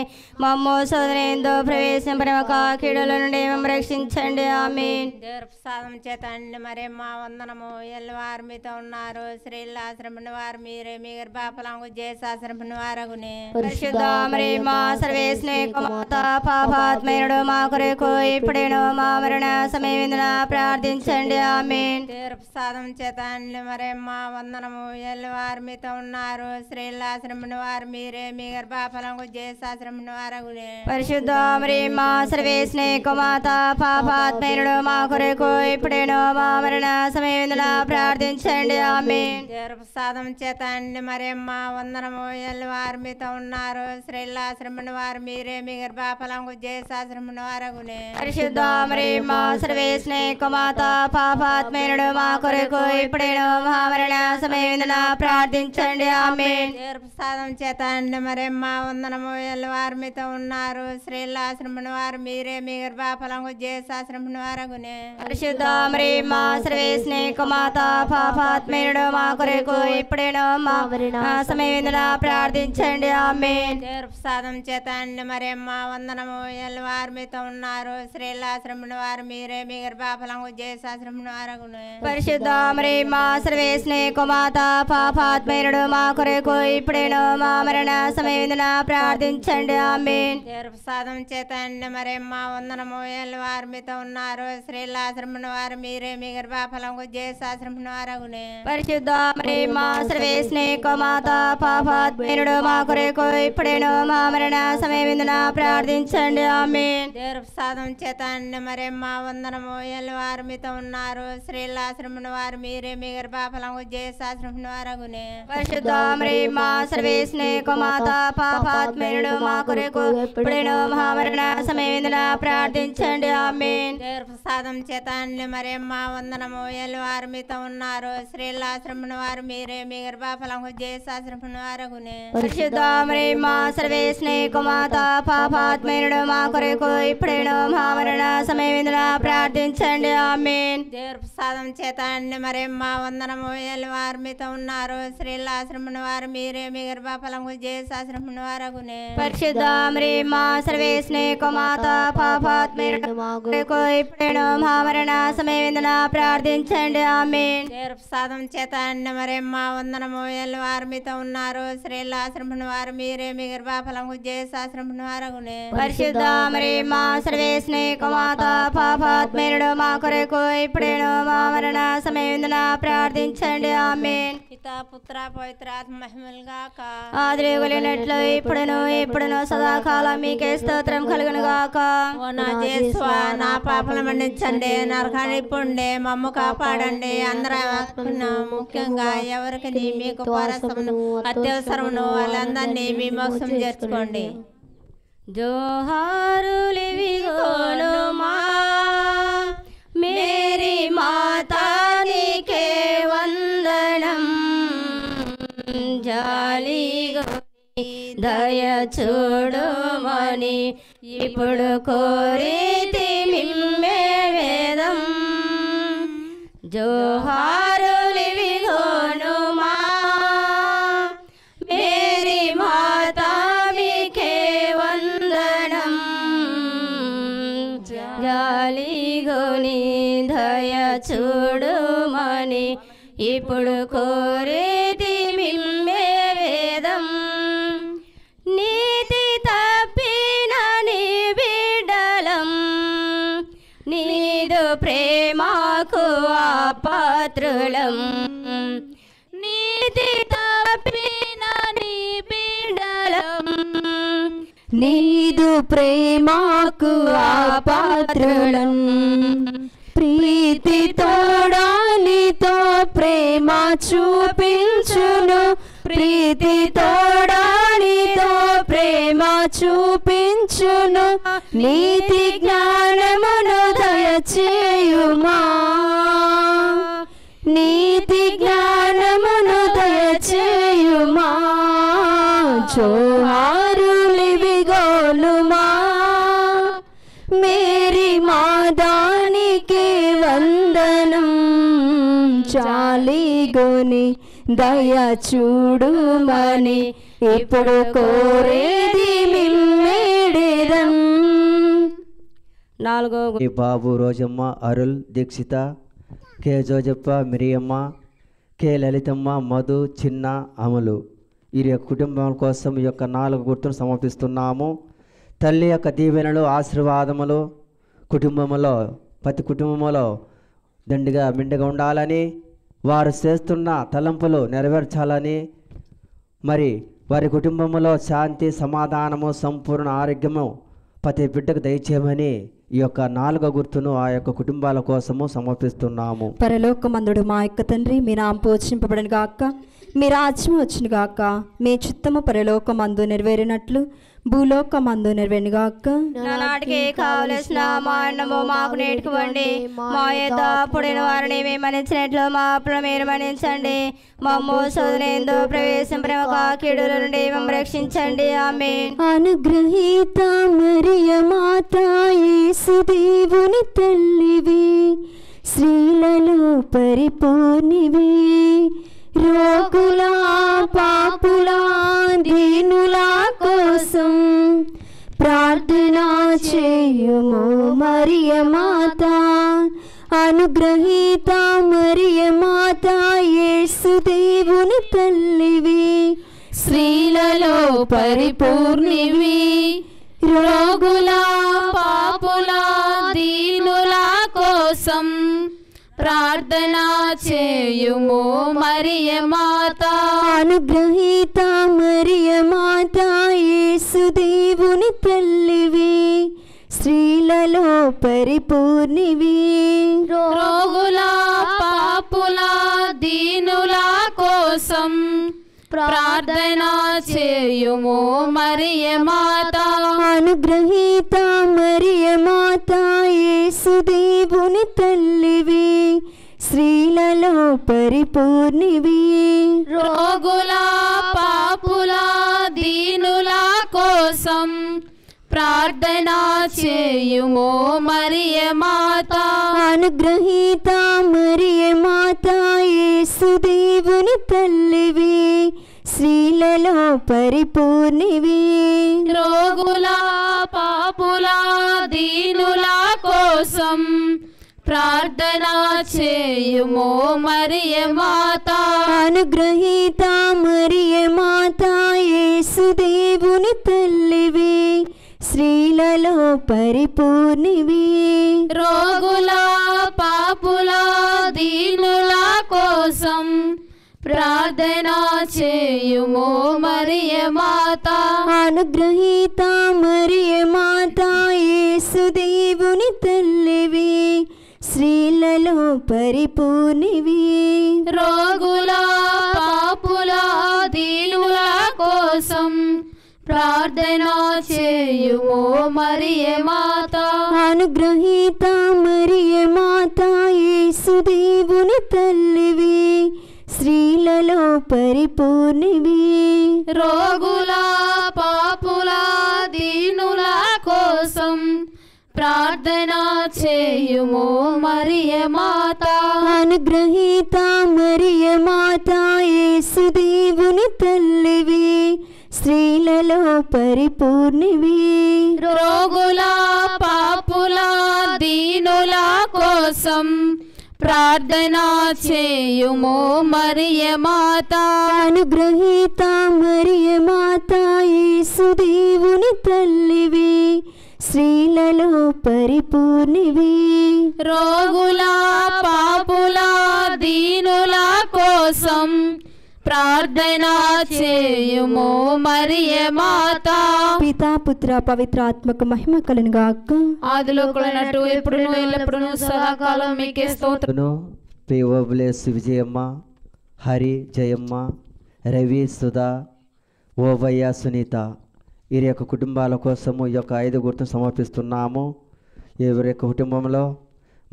మమ్ము శోధనయందు ప్రవేశింపని ఒక కీడుల నుండి మేము రక్షించండి. ఆమేన్. ప్రసాదం చేత అండి మరి మా వందనము. ఎల్లవారు మీతో ఉన్నారు. స్త్రీల ఆశ్రమణ వారు మీరే, మీ గర్భఫలము చేసి ఆశ్రమణ వారగునే. పరిశుద్ధ మరి మా సర్వేశ్వని మాత పాపాత్మయుడు మా కొరకు ఇప్పుడేను మా మరణ సమయమిందున ప్రార్థించండి. ఆమేన్. ప్రసాదం చేత అండి మరి మా వందనము. ఎల్లవారు మీతో ఉన్నారు. స్త్రీల ఆశ్రమణ వారు మీరే, మీ గర్భఫలము చేసి ఆశ్రమణ వారగునే. పరిశుద్ధ మరి మా సర్వేశ్వని మాత పాపాత్మయుడు మా కొరకు ఇప్పుడేను మా మరణ సమయమిందున ప్రార్థించండి. ఆమేన్. ప్రసాదం చేత అండి మరి మా వందనము. ఎల్లవారు మీతో ఉన్నారు. స్త్రీల ఆశ్రమణ వారు మీరే, మీ గర్భఫలము చేసి ఆశ్రమణ వారగునే. పరిశుద్ధ మరి మా సర్వేశ్వని మాత పాపాత్మయుడు మా కొరకు ఇప్పుడేను మా మరణ సమయమిందున ప్రార్థించండి. ఆమేన్. ప్రసాదం చేత అండి మరి మా వందనము. ఎల్లవారు మీతో ఉన్నారు. స్త్రీల ఆశ్రమణ వారు మీరే, మీ గర్భఫలము చేసి ఆశ్రమణ వారగునే. పరిశుద్ధ మరి మా సర్వేశ్వని మాత పాపాత్మయుడు మా కొరకు ఇప్పుడేను మా మరణ సమయమిందున ప్రార్థించండి. ఆమేన్. ప్రసాదం చేత అండి మరి మా వందనము. ఎల్లవారు మీతో ఉన్నారు. స్త్రీల ఆశ్రమణ వారు మీరే, మీ గర్భఫలము చేసి ఆశ్రమణ వారగునే. పరిశుద్ధ మరి మా సర్వేశ్వని మాత పాపాత్మయుడు మా కొరకు ఇప్పుడేను మా మరణ సమయమిందున ప్రార్థించండి. ఆమేన్. ప్రసాదం చేత అండి మరి మా వందనము. ఎల్లవారు మీతో ఉన్నారు. స్త్రీల ఆశ్రమణ వారు మీరే, మీ గర్భఫలము చేసి ఆశ్రమణ వారగునే. పరిశుద్ధ మరి మా సర్వేశ్వని మాత పాపాత్మయుడు మా కొరకు ఇప్పుడేను మా మరణ సమయమిందున ప్రార్థించండి. ఆమేన్. ప్రసాదం చేత అండి మరి మా వందనము. ఎల్లవారు మీతో ఉన్నారు. స్త్రీల ఆశ్రమణ వారు మీరే, మీ గర్భఫలము చేసి ఆశ్రమణ వారగునే. పరిశుద్ధ మరి మా సర్వేశ్వని మాత పాపాత్మయుడు మా కొరకు ఇప్పుడేను మా మరణ సమయమిందున ప్రార్థించండి. ఆమేన్. ప్రసాదం చేత అండి మరి మా వందనము. ఎల్లవారు మీతో ఉన్నారు. స్త్రీల ఆశ్రమణ వారు మీరే, మీ గర్భఫలము చేసి ఆశ్రమణ వారగునే. పరిశుద్ధ మరి మా సర్వేశ్వని మాత పాపాత్మయుడు మా కొరకు ఇప్పుడేను మా మరణ సమయమిందున ప్రార్థించండి. ఆమేన్. ప్రసాదం చేత అండి మరి మా వందనము. ఎల్లవారు మీతో ఉన్నారు. స్త్రీల ఆశ్రమణ వారు మీరే, మీ గర్భఫలము చేసి ఆశ్రమణ వారగునే. పరిశుద్ధ మరి మా సర్వేశ్వని మాత పాపాత్మయుడు మా కొరకు ఇప్పుడేను మా మరణ సమయమిందున ప్రార్థించండి. ఆమేన్. ప్రసాదం చేత అండి మరి మా వందనము. ఎల్లవారు మీతో ఉన్నారు. స్త్రీల ఆశ్రమణ వారు మీరే, మీ గర్భఫలము చేసి ఆశ్రమణ వారగునే. పరిశుద్ధ మరి మా సర్వేశ్వని మాత పాపాత్మయుడు మా కొరకు ఇప్పుడేను మా మరణ సమయమిందున ప్రార్థించండి. ఆమేన్. పితా పుత్ర పవిత్ర ఆత్మ మహిమలు గాక. ఆదిరేగులినట్లు ఇప్పుడును సదాకాలం మీకే స్తోత్రం కలుగును గాక. ఓ నా యేసువా, నా పాపలు మన్నించండి. నరకాన్ని పొండే మమ్ము కాపాడండి. అందరం ముఖ్యంగా ఎవరికి మీకు పరసమును అత్యవసరమును వాళ్ళందరినీ మీ మోక్షం చేర్చుకోండి. జోహారులివిగోను మా మేరీ మాతానికే వందనం. జాలిగా దయ చూడుమని ఇప్పుడు కోరితి మిమ్మే వేదం. జోహారులివిగోను మా మేరీ మాతా మీకే వందనం. జాలిగోని దయ చూడుమని ఇప్పుడు కోరితి మిమ్మే వేదం. నీతి తప్పిన నీ బిడ్డలం నీదు ప్రేమకు అపాత్రులం. నీతి తప్పిన నీ బిడ్డలం నీదు ప్రేమకు అపాత్రులం. ప్రీతి తోడానితో ప్రేమ చూపించును. ప్రీతి తోడానితో ప్రేమ చూపించును. నీతి జ్ఞానమును దయచేయుమా. నీతి జ్ఞానమును దయచేయుమా. జోహారులివిగోలుమా మేరీ మాదానికి వందనం. జాలిగొని దయ చూడుమని ఇప్పుడు కోరేది మిమ్మేడేదం. నాలుగో ఈ బాబు రోజమ్మ, అరుల్, దీక్షిత, కే జోజప్ప, మిరియమ్మ, కే లలితమ్మ, మధు, చిన్న, అమలు వీరి యొక్క కుటుంబం కోసం ఈ యొక్క 4 గుర్తును సమర్పిస్తున్నాము. తల్లి యొక్క దీవెనలు, ఆశీర్వాదములు కుటుంబంలో, ప్రతి కుటుంబంలో దండిగా మెండుగా ఉండాలని, వారు చేస్తున్న తలంపులు నెరవేర్చాలని, మరి వారి కుటుంబంలో శాంతి, సమాధానము, సంపూర్ణ ఆరోగ్యము ప్రతి బిడ్డకు దయచేయమని ఈ యొక్క 4వ గుర్తును ఆ యొక్క కుటుంబాల కోసము సమర్పిస్తున్నాము. పరలోకమందుడు మా యొక్క తండ్రి, మీ నామం పూజింపబడను గాక, మీ రాజ్యం వచ్చును గాక, మీ చిత్తము పరలోకమందు నెరవేరినట్లు భూలోకమందు నెరవేరును గాక. నానాటికి కావలసిన మా అన్నము మాకు నేర్చుకోండి. మా యొద్ద పొడిన వారిని మేము మన్నించినట్లు మా అప్పులు మీరు మన్నించండి. మమ్ము శోధనయందు ప్రవేశింపక కీడుల నుండి మమ్ము రక్షించండి. ఆమేన్. అనుగ్రహీత మరియ మాత, యేసు దేవుని తల్లివి, స్త్రీలలో పరిపూర్ణివి, రోగుల పాపుల దీనుల కోసం ప్రార్థన చేయుము మరియ మాత. అనుగ్రహీత మరియ మాత, యేసు దేవుని తల్లివి, స్త్రీలలో పరిపూర్ణివి, రోగుల పాపుల దీనుల కోసం ప్రార్థన చేయుము మరియ మాత. అనుగ్రహీత మరియ మాత, యేసు దేవుని తల్లివి, స్త్రీలలో పరిపూర్ణివి, రోగుల పాపుల దీనుల కోసం ప్రార్థన చేయుము మరియ మాత. అనుగ్రహీత మరియ మాత, యేసు దేవుని తల్లివి, స్త్రీలలో పరిపూర్ణివి, రోగుల పాపుల దీనుల కోసం ప్రార్థన చేయుము మరియ మాత. అనుగ్రహీత మరియ మాత, యేసు దేవుని తల్లివి, స్త్రీలలో పరిపూర్ణివి, రోగుల పాపుల దీనుల కోసం ప్రార్థన చేయుము మరియ మాత. అనుగ్రహీత మరియ మాత, యేసు దేవుని తల్లివి, స్త్రీలలో పరిపూర్ణివి, రోగుల పాపుల దీనుల కోసం ప్రార్థన చేయుము మరియ మాత. అనుగ్రహీత మరియ మాత, యేసు దేవుని తల్లివి, స్త్రీలలో పరిపూర్ణివి, రోగుల పాపుల దీనుల కోసం ప్రార్థన చేయుము మరియ మాత. అనుగ్రహీత మరియ మాత, యేసు దేవుని తల్లివి, స్త్రీలలో పరిపూర్ణివి, రోగుల పాపుల దీనుల కోసం ప్రార్థన చేయుము మరియ మాత. అనుగ్రహీత మరియ మాత, యేసు దేవుని తల్లివి, స్త్రీలలో పరిపూర్ణివి, రోగుల పాపుల దీనుల కోసం ప్రార్థన చేయుము మరియ మాత. అనుగ్రహీత మరియ మాత, యేసు దేవుని తల్లివి, స్త్రీలలో పరిపూర్ణివి, రోగుల పాపుల దీనుల కోసం ప్రార్థన చేయుము మరియ మాత. పితా పుత్ర పవిత్రాత్మక మహిమ కలును గాక. ఆదిలో కొలనట్టు ఎప్పుడును ఎల్లప్పుడును సదాకాలం మీకే స్తోత్రం. పిఓబ్లెస్ విజయమ్మ, హరి, జయమ్మ, రవి, సుధా, ఓవయ్య, సునీత వీరి యొక్క కుటుంబాల కోసము ఈ యొక్క 5 గుర్తును సమర్పిస్తున్నాము. ఎవరి యొక్క కుటుంబంలో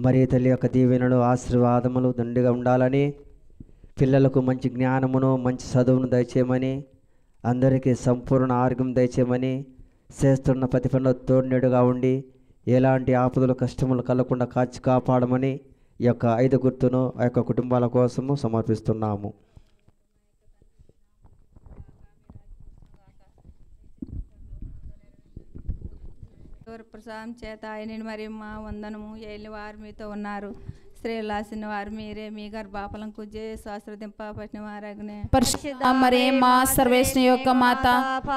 మరి తల్లి యొక్క దీవెనలు, ఆశీర్వాదములు దండిగా ఉండాలని, పిల్లలకు మంచి జ్ఞానమును, మంచి చదువును దయచేయమని, అందరికీ సంపూర్ణ ఆరోగ్యం దయచేయమని, చేస్తున్న ప్రతి పనిలో తోడునేడుగా ఉండి ఎలాంటి ఆపదలు, కష్టములు కలగకుండా కాచి కాపాడమని ఈ యొక్క 5 గుర్తును ఆ యొక్క కుటుంబాల కోసము సమర్పిస్తున్నాము. ప్రసాదం చేత ఆయన మరి మా వందనము ఏలి వారు మీతో ఉన్నారు. స్త్రీలాసిన వారు మీరే, మీ గర్భఫలం కుజే శాస్త్రదింప పట్టిన వారగనే. పరిశుద్ధ మరియమ్మ సర్వేశ్వరుని యొక్క మాత,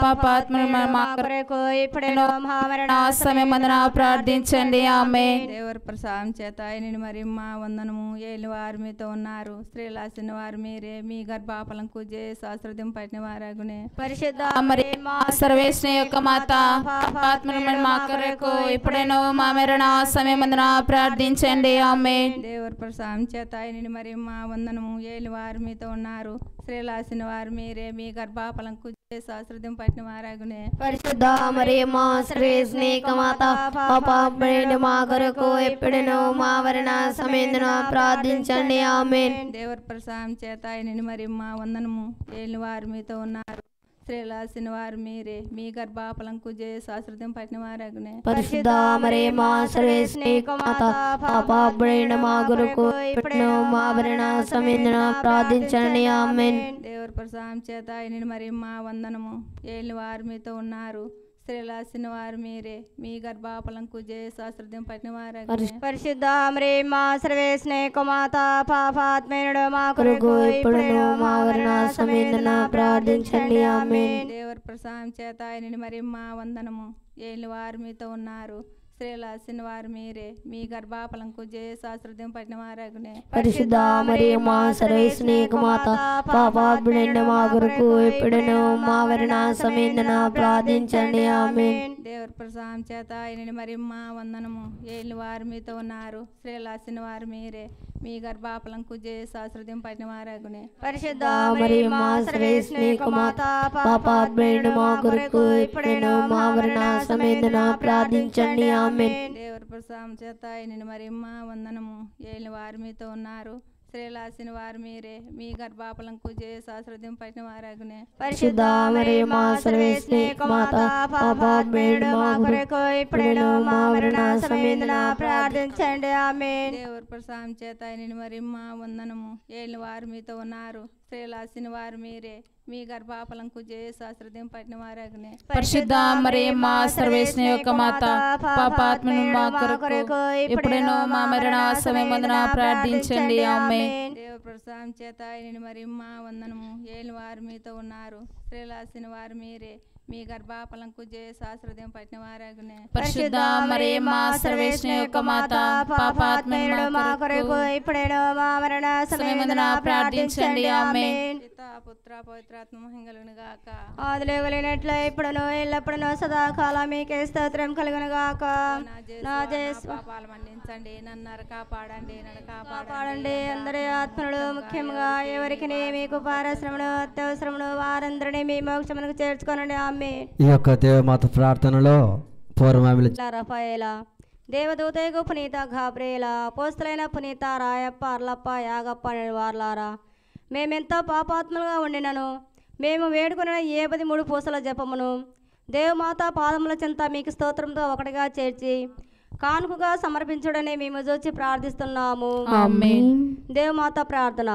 పాపాత్మల మా కొరకు ఇప్పుడేను మా మరణ సమయమందున ప్రార్థించండి. ఆమేన్. దేవర ప్రసాదం చేత ఆయన మరి మా వందనము ఏలి వారు మీతో ఉన్నారు. స్త్రీలాసిన వారు మీరే, మీ గర్భఫలం కుజే శాస్త్రదింప పట్టిన వారగనే. పరిశుద్ధ మరియమ్మ సర్వేశ్వరుని యొక్క మాత, పాపాత్మల మా కొరకు ఇప్పుడేను మా మరణ సమయమందున ప్రార్థించండి. ఆమేన్. దేవర ప్రసాదం చేత ఆయన మరి మా వందనము ఏలి వారు మీతో ఉన్నారు. స్త్రీలాసిన వారు మీరే, మీ గర్భఫలం కుజే శాస్త్రదింప పట్టిన వారగనే. పరిశుద్ధ మరియమ్మ సర్వేశ్వరుని యొక్క మాత, పాపాత్ములైన మా కొరకు ఇప్పుడును మా మరణ సమయమందున ప్రార్థించండి. ఆమేన్. దేవర ప్రసాదం చేత ఆయన మరి మా వందనము ఏలి వారు మీతో ఉన్నారు. స్త్రీలాసిన వారు మీరే, మీ గర్భఫలం కుజే శాస్త్రదింప పట్టిన వారగనే. పరిశుద్ధ మరియమ్మ సర్వేశ్వరుని యొక్క మాత, పాపాత్ములైన మా కొరకు ఇప్పుడును మా మరణ సమయమందున ప్రార్థించండి. ఆమేన్. దేవర ప్రసాదం చేత ఆయన మరి మా వందనము ఏలి వారు మీతో ఉన్నారు. స్త్రీలాసిన వారు మీరే, మీ గర్భఫలం కుజే శాస్త్రదింప పట్టిన వారగనే. పరిశుద్ధ మరియమ్మ సర్వేశ్వరుని యొక్క మాత, పాపాత్ములైన మా కొరకు ఇప్పుడును మా మరణ సమయమందున ప్రార్థించండి. ఆమేన్. దేవర ప్రసాదం చేత ఆయన మరి మా వందనము ఏలి వారు మీతో ఉన్నారు. స్త్రీలాసిన వారు మీరే, మీ గర్భఫలం కుజే శాస్త్రదింప పట్టిన వారగనే. పరిశుద్ధ మరియమ్మ సర్వేశ్వరుని యొక్క మాత, పాపాత్ములైన మా కొరకు ఇప్పుడును మా మరణ సమయమందున ప్రార్థించండి. ఆమేన్. దేవర ప్రసాదం చేత ఆయన మరి మా వందనము ఏలి వారు మీతో ఉన్నారు. స్త్రీలాసిన వారు మీరే, మీ గర్భఫలం కుజే శాస్త్రదింప పట్టిన వారగనే. పరిశుద్ధ మరియమ్మ సర్వేశ్వరుని యొక్క మాత, పాపాత్ములైన మా కొరకు ఇప్పుడును మా మరణ సమయమందున ప్రార్థించండి. ఆమేన్. దేవర ప్రసాదం చేత ఆయన మరి మా వందనము ఏలి వారు మీతో ఉన్నారు. స్త్రీలాసిన వారు మీరే, మీ గర్భఫలం కుజే శాస్త్రదింప పట్టిన వారగనే. పరిశుద్ధ మరియమ్మ సర్వేశ్వరుని యొక్క మాత, పాపాత్ములైన మా కొరకు ఇప్పుడును మా మరణ సమయమందున ప్రార్థించండి. ఆమేన్. దేవర ప్రసాదం చేత ఆయన మరి మా వందనము ఏలి వారు మీతో ఉన్నారు. స్త్రీలాసిన వారు మీరే, మీ గర్భఫలం కుజే శాస్త్రదింప పట్టిన వారగనే. పరిశుద్ధ మరియమ్మ సర్వేశ్వరుని యొక్క మాత, పాపాత్మల మా కొరకు ఇప్పుడేను మా మరణ సమయమందున ప్రార్థించండి. ఆమేన్. దేవ ప్రసాదం చేత ఆయన మరి మా వందనము ఏలి వారు మీతో ఉన్నారు. స్త్రీలాసిన వారు మీరే, మీ గర్భఫలం కుజే శాస్త్రదింప పట్టిన వారగనే. పరిశుద్ధ మరియమ్మ సర్వేశ్వరుని యొక్క మాత, పాపాత్మల మా కొరకు ఇప్పుడేను మా మరణ సమయమందున ప్రార్థించండి. ఆమేన్. పితా పుత్ర పవిత్రాత్మ మహిమగలుగును గాక. ఆదిలో కలిగినట్లే ఇప్పుడును ఎల్లప్పుడూ సదాకాలం మీకే స్తోత్రం కలుగును గాక. నా పాపాలు మన్నించండి, నన్ను కాపాడండి, నన్ను కాపాడండి. అందరి ఆత్మలు ముఖ్యంగా ఎవరికి మీకు పారశ్రమను అత్యవసరమును వారందరినీ మీ మోక్షమునకు చేర్చుకోనండి. ఆమేన్. ఈ యొక్క దేవమాత ప్రార్థనలో పూర్వమామిల రఫాయేలా, దేవదూతకు పునీత గాబ్రియేల, అపోస్తలైన పునీత రాయప్ప, అర్లప్ప, యాగప్ప వార్లారా, మేమెంతో పాపాత్మలుగా ఉండినను మేము వేడుకున్న 73 పూసల జపమును దేవమాత పాదముల చెంత మీకు స్తోత్రంతో ఒకటిగా చేర్చి కానుకగా సమర్పించుడని మేము చూచి ప్రార్థిస్తున్నాము. ఆమేన్. దేవమాత ప్రార్థన.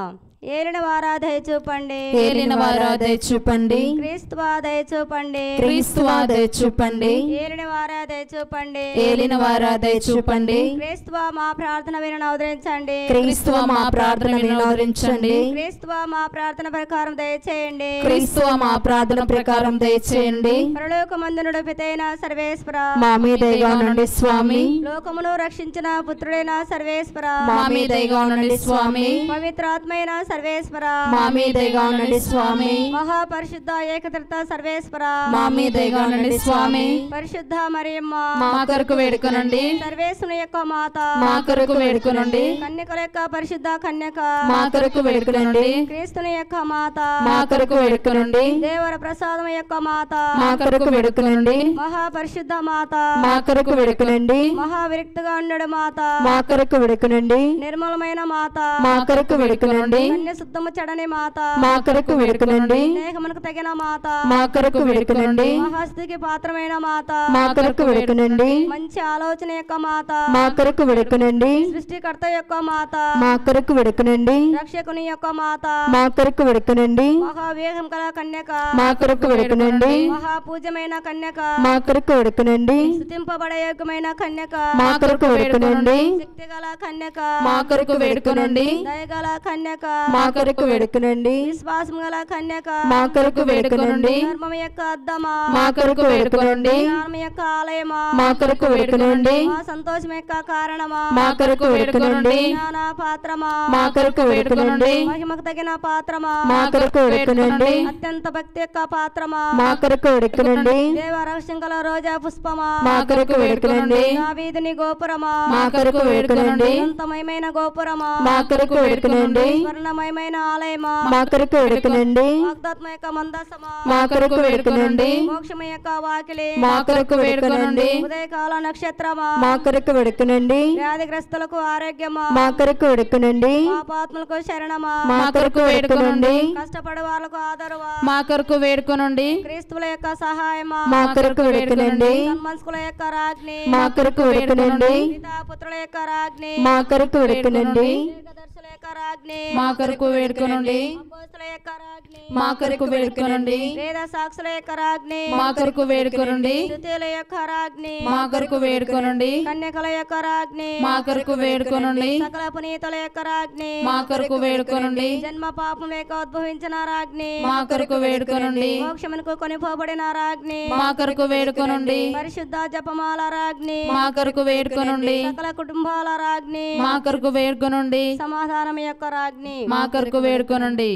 ఏలిన వారా దయ చూపండి, ఏలిన వారా దయ చూపండి, క్రీస్తువా దయ చూపండి, క్రీస్తువా దయ చూపండి, ఏలిన వారా దయ చూపండి, ఏలిన వారా దయ చూపండి, క్రీస్తువా మా ప్రార్థన వినను అవతరించండి, క్రీస్తువా మా ప్రార్థన వినను అవతరించండి, క్రీస్తువా మా ప్రార్థన ప్రకారం దయచేయండి, క్రీస్తువా మా ప్రార్థన ప్రకారం దయచేయండి. పరలోకమందునుడు పితైన సర్వేశ్వర, మా మీద దయగా ఉండండి స్వామి. లోకమును రక్షించిన పుత్రుడైన సర్వేశ్వర, మా మీద దయగా ఉండండి స్వామి. పవిత్రాత్మైన సర్వేశ్వర, మా మీద దయగా ఉండండి స్వామి. మహాపరిశుద్ధ ఏకత్రిత సర్వేశ్వర, మా మీద దయగా ఉండండి స్వామి. పరిశుద్ధ మరియమ్మ, మా కొరకు వేడుకొనండి. సర్వేశ్వరుని యొక్క మాత, మా కొరకు వేడుకొనండి. కన్యకల యొక్క పరిశుద్ధ కన్యక, మా కొరకు వేడుకొనండి. క్రీస్తుని యొక్క మాత, మా కొరకు వేడుకొనండి. దేవర ప్రసాదం యొక్క మాత, మా కొరకు వేడుకొనండి. మహాపరిశుద్ధ మాత, మా కొరకు వేడుకొనండి. మహావిరక్తిగా ఉండడు మాత, మా కొరకు వేడుకొనండి. నిర్మలమైన మాత, మా కొరకు వేడుకొనండి. కన్య శుద్ధము చెడని మాత మా కొరకు వేడుకొనండి. స్నేహమునకు తగిన మాత మా కొరకు వేడుకొనండి. మహాస్తుతికి పాత్రమైన మాత మా కొరకు వేడుకొనండి. మంచి ఆలోచన యొక్క మాత మా కొరకు వేడుకొనండి. సృష్టికర్త యొక్క మాత మా కొరకు వేడుకొనండి. రక్షకుని యొక్క మాత మా కొరకు వేడుకొనండి. మహావేగం కల కన్యక మా కొరకు వేడుకొనండి. మహాపూజ్యమైన కన్యక మా కొరకు వేడుకొనండి. స్తుతింపబడే యోగ్యమైన కన్యక మా కొరకు వేడుకొనండి. శక్తి గల కన్యక మా కొరకు వేడుకొనండి. దయగల కన్యక మా కొరకు వేడుకొనండి. విశ్వాసం గల కన్యక మా కొరకు వేడుకొనండి. ధర్మం యొక్క అద్దమా మా కొరకు వేడుకొనండి. జ్ఞానం యొక్క ఆలయమా మా కొరకు వేడుకొనండి. మా సంతోషం యొక్క కారణమా మా కొరకు వేడుకొనండి. జ్ఞాన పాత్రమా మా కొరకు వేడుకొనండి. మహిమకు తగిన పాత్రమా మా కొరకు వేడుకొనండి. అత్యంత భక్తి యొక్క పాత్రమా మా కొరకు వేడుకొనండి. దేవ రహస్యం గల రోజా పుష్పమా మా కొరకు వేడుకొనండి. దావీదుని గోపురమా మా కొరకు వేడుకొనండి. అనంతమయమైన గోపురమా మా కొరకు వేడుకొనండి. స్వర్ణమయమైన ఆలయమా మా కొరకు వేడుకొనండి. వాగ్దాత్మ యొక్క మందసమా మా కొరకు వేడుకొనండి. మోక్షమ యొక్క వాకిలి మా కొరకు వేడుకొనండి. ఉదయకాల నక్షత్రమా మా కొరకు వేడుకొనండి. వ్యాధిగ్రస్తులకు ఆరోగ్యమా మా కొరకు వేడుకొనండి. పాపాత్మలకు శరణమా మా కొరకు వేడుకొనండి. కష్టపడే వాళ్ళకు ఆదరువా మా కొరకు వేడుకొనండి. క్రీస్తుల యొక్క సహాయమా మా కొరకు వేడుకొనండి. సన్మనస్కుల యొక్క రాజ్ఞి మా కొరకు వేడుకొనండి. పితా పుత్రుల యొక్క రాజ్ఞి మా కొరకు వేడుకొనండి. దీర్ఘదర్శుల యొక్క రాజ్ఞి మా కొరకు వేడుకొనండి. అపోస్తుల యొక్క రాజ్ఞి మా కొరకు వేడుకొనండి. వేద సాక్షుల యొక్క రాజ్ఞి మా కొరకు వేడుకొనండి. స్తుతుల యొక్క రాజ్ఞి మా కొరకు వేడుకొనండి. కన్యకల యొక్క రాజ్ఞి మా కొరకు వేడుకొనండి. సకల పునీతుల యొక్క రాజ్ఞి మా కొరకు వేడుకొనండి. జన్మ పాపం లేక ఉద్భవించిన రాజ్ఞి మా కొరకు వేడుకొనండి. మోక్షమునకు కొనిపోబడిన రాజ్ఞి మా కొరకు వేడుకొనండి. పరిశుద్ధ జపమాల రాజ్ఞి మా కొరకు వేడుకొనండి. సకల కుటుంబాల రాజ్ఞి మా కొరకు వేడుకొనండి. సమాధానం యొక్క రాజ్ఞి మా కొరకు వేడుకొనండి.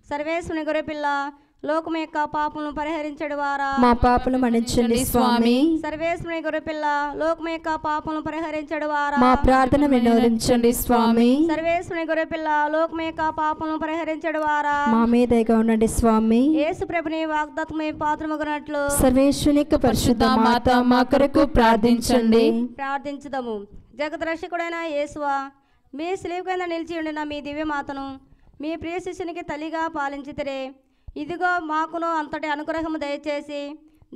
సర్వేశ్వరుని గొర్రెపిల్ల లోకం యొక్క పాపములను పరిహరించడు వారా మా పాపలు మన్నించండి స్వామి. సర్వేశ్వరుని గొర్రెపిల్ల లోకం యొక్క పాపములను పరిహరించడు వారా మా ప్రార్థన వినోదించండి స్వామి. సర్వేశ్వరుని గొర్రెపిల్ల లోకం యొక్క పాపములను పరిహరించడు వారా మా మీదగా ఉండండి స్వామి. యేసు ప్రభుని వాగ్దాత్మ పాత్రమగునట్లు సర్వేశ్వరుని యొక్క పరిశుద్ధ మాత మా కొరకు ప్రార్థించండి. ప్రార్థించుదాము. జగద్రక్షకుడైన యేసువా, మీ శిలువ కింద నిలిచి ఉండిన మీ దివ్యమాతను మీ ప్రియ శిష్యునికి తల్లిగా పాలించితిరే. ఇదిగో మాకును అంతటి అనుగ్రహము దయచేసి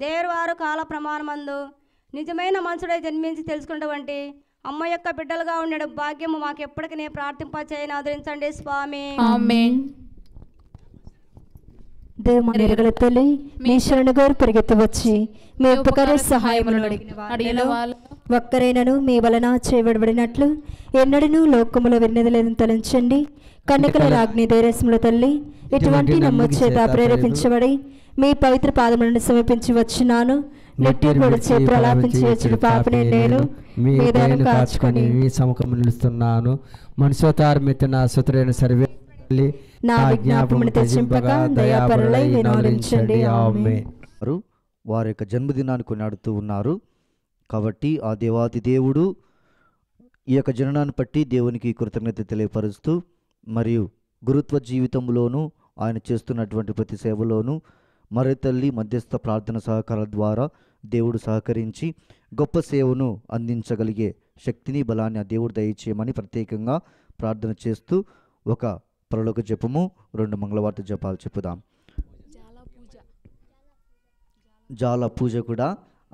దేవువారు కాల ప్రమాణమందు నిజమైన మనుషుడై జన్మించి తెలుసుకున్నటువంటి అమ్మ యొక్క బిడ్డలుగా ఉండే భాగ్యము మాకు ఎప్పటికీ ప్రార్థింప చేయని ఆదరించండి స్వామి. ఆమేన్. దేవమనిరగల తల్లి మీ శరణు గారు పరిగెత్తి వచ్చి మీ ఉపకార సహాయములను అడిగిన వాళ్ళు ఒక్కరైనను మీ వలన చేయబడబడినట్లు ఎన్నడూ లోకములో విన్నదిలేదని తలంచండి. కన్యకల రాజ్ఞి ధైర్యముల తల్లి ఇటువంటి నమ్మకం చేత ప్రేరేపించబడి మీ పవిత్ర పాదములను సమీపించి వచ్చినాను. నెట్టిరుడు చే ప్రలాపించి వచ్చుడు పాపని నేను మీ దయను కాచుకొని మీ సముఖము నిలుస్తున్నాను. మనుషోతారమిత నా సుతులైన సర్వే నా విజ్ఞాపమును తెచ్చింపగా దయాపరులై వినోదించండి. ఆమేన్. వారి యొక్క జన్మదినాన్ని కొనియాడుతూ ఉన్నారు. కాబట్టి ఆ దేవాది దేవుడు ఈ యొక్క జననాన్ని బట్టి దేవునికి కృతజ్ఞత తెలియపరుస్తూ మరియు గురుత్వ జీవితంలోనూ ఆయన చేస్తున్నటువంటి ప్రతి సేవలోనూ మరి తల్లి మధ్యస్థ ప్రార్థన సహకారాల ద్వారా దేవుడు సహకరించి గొప్ప సేవను అందించగలిగే శక్తిని బలాన్ని ఆ దేవుడు దయచేయమని ప్రత్యేకంగా ప్రార్థన చేస్తూ ఒక పరలోక జపము 2 మంగళవార్త జపాలు చెప్పుదాం. జాల పూజ కూడా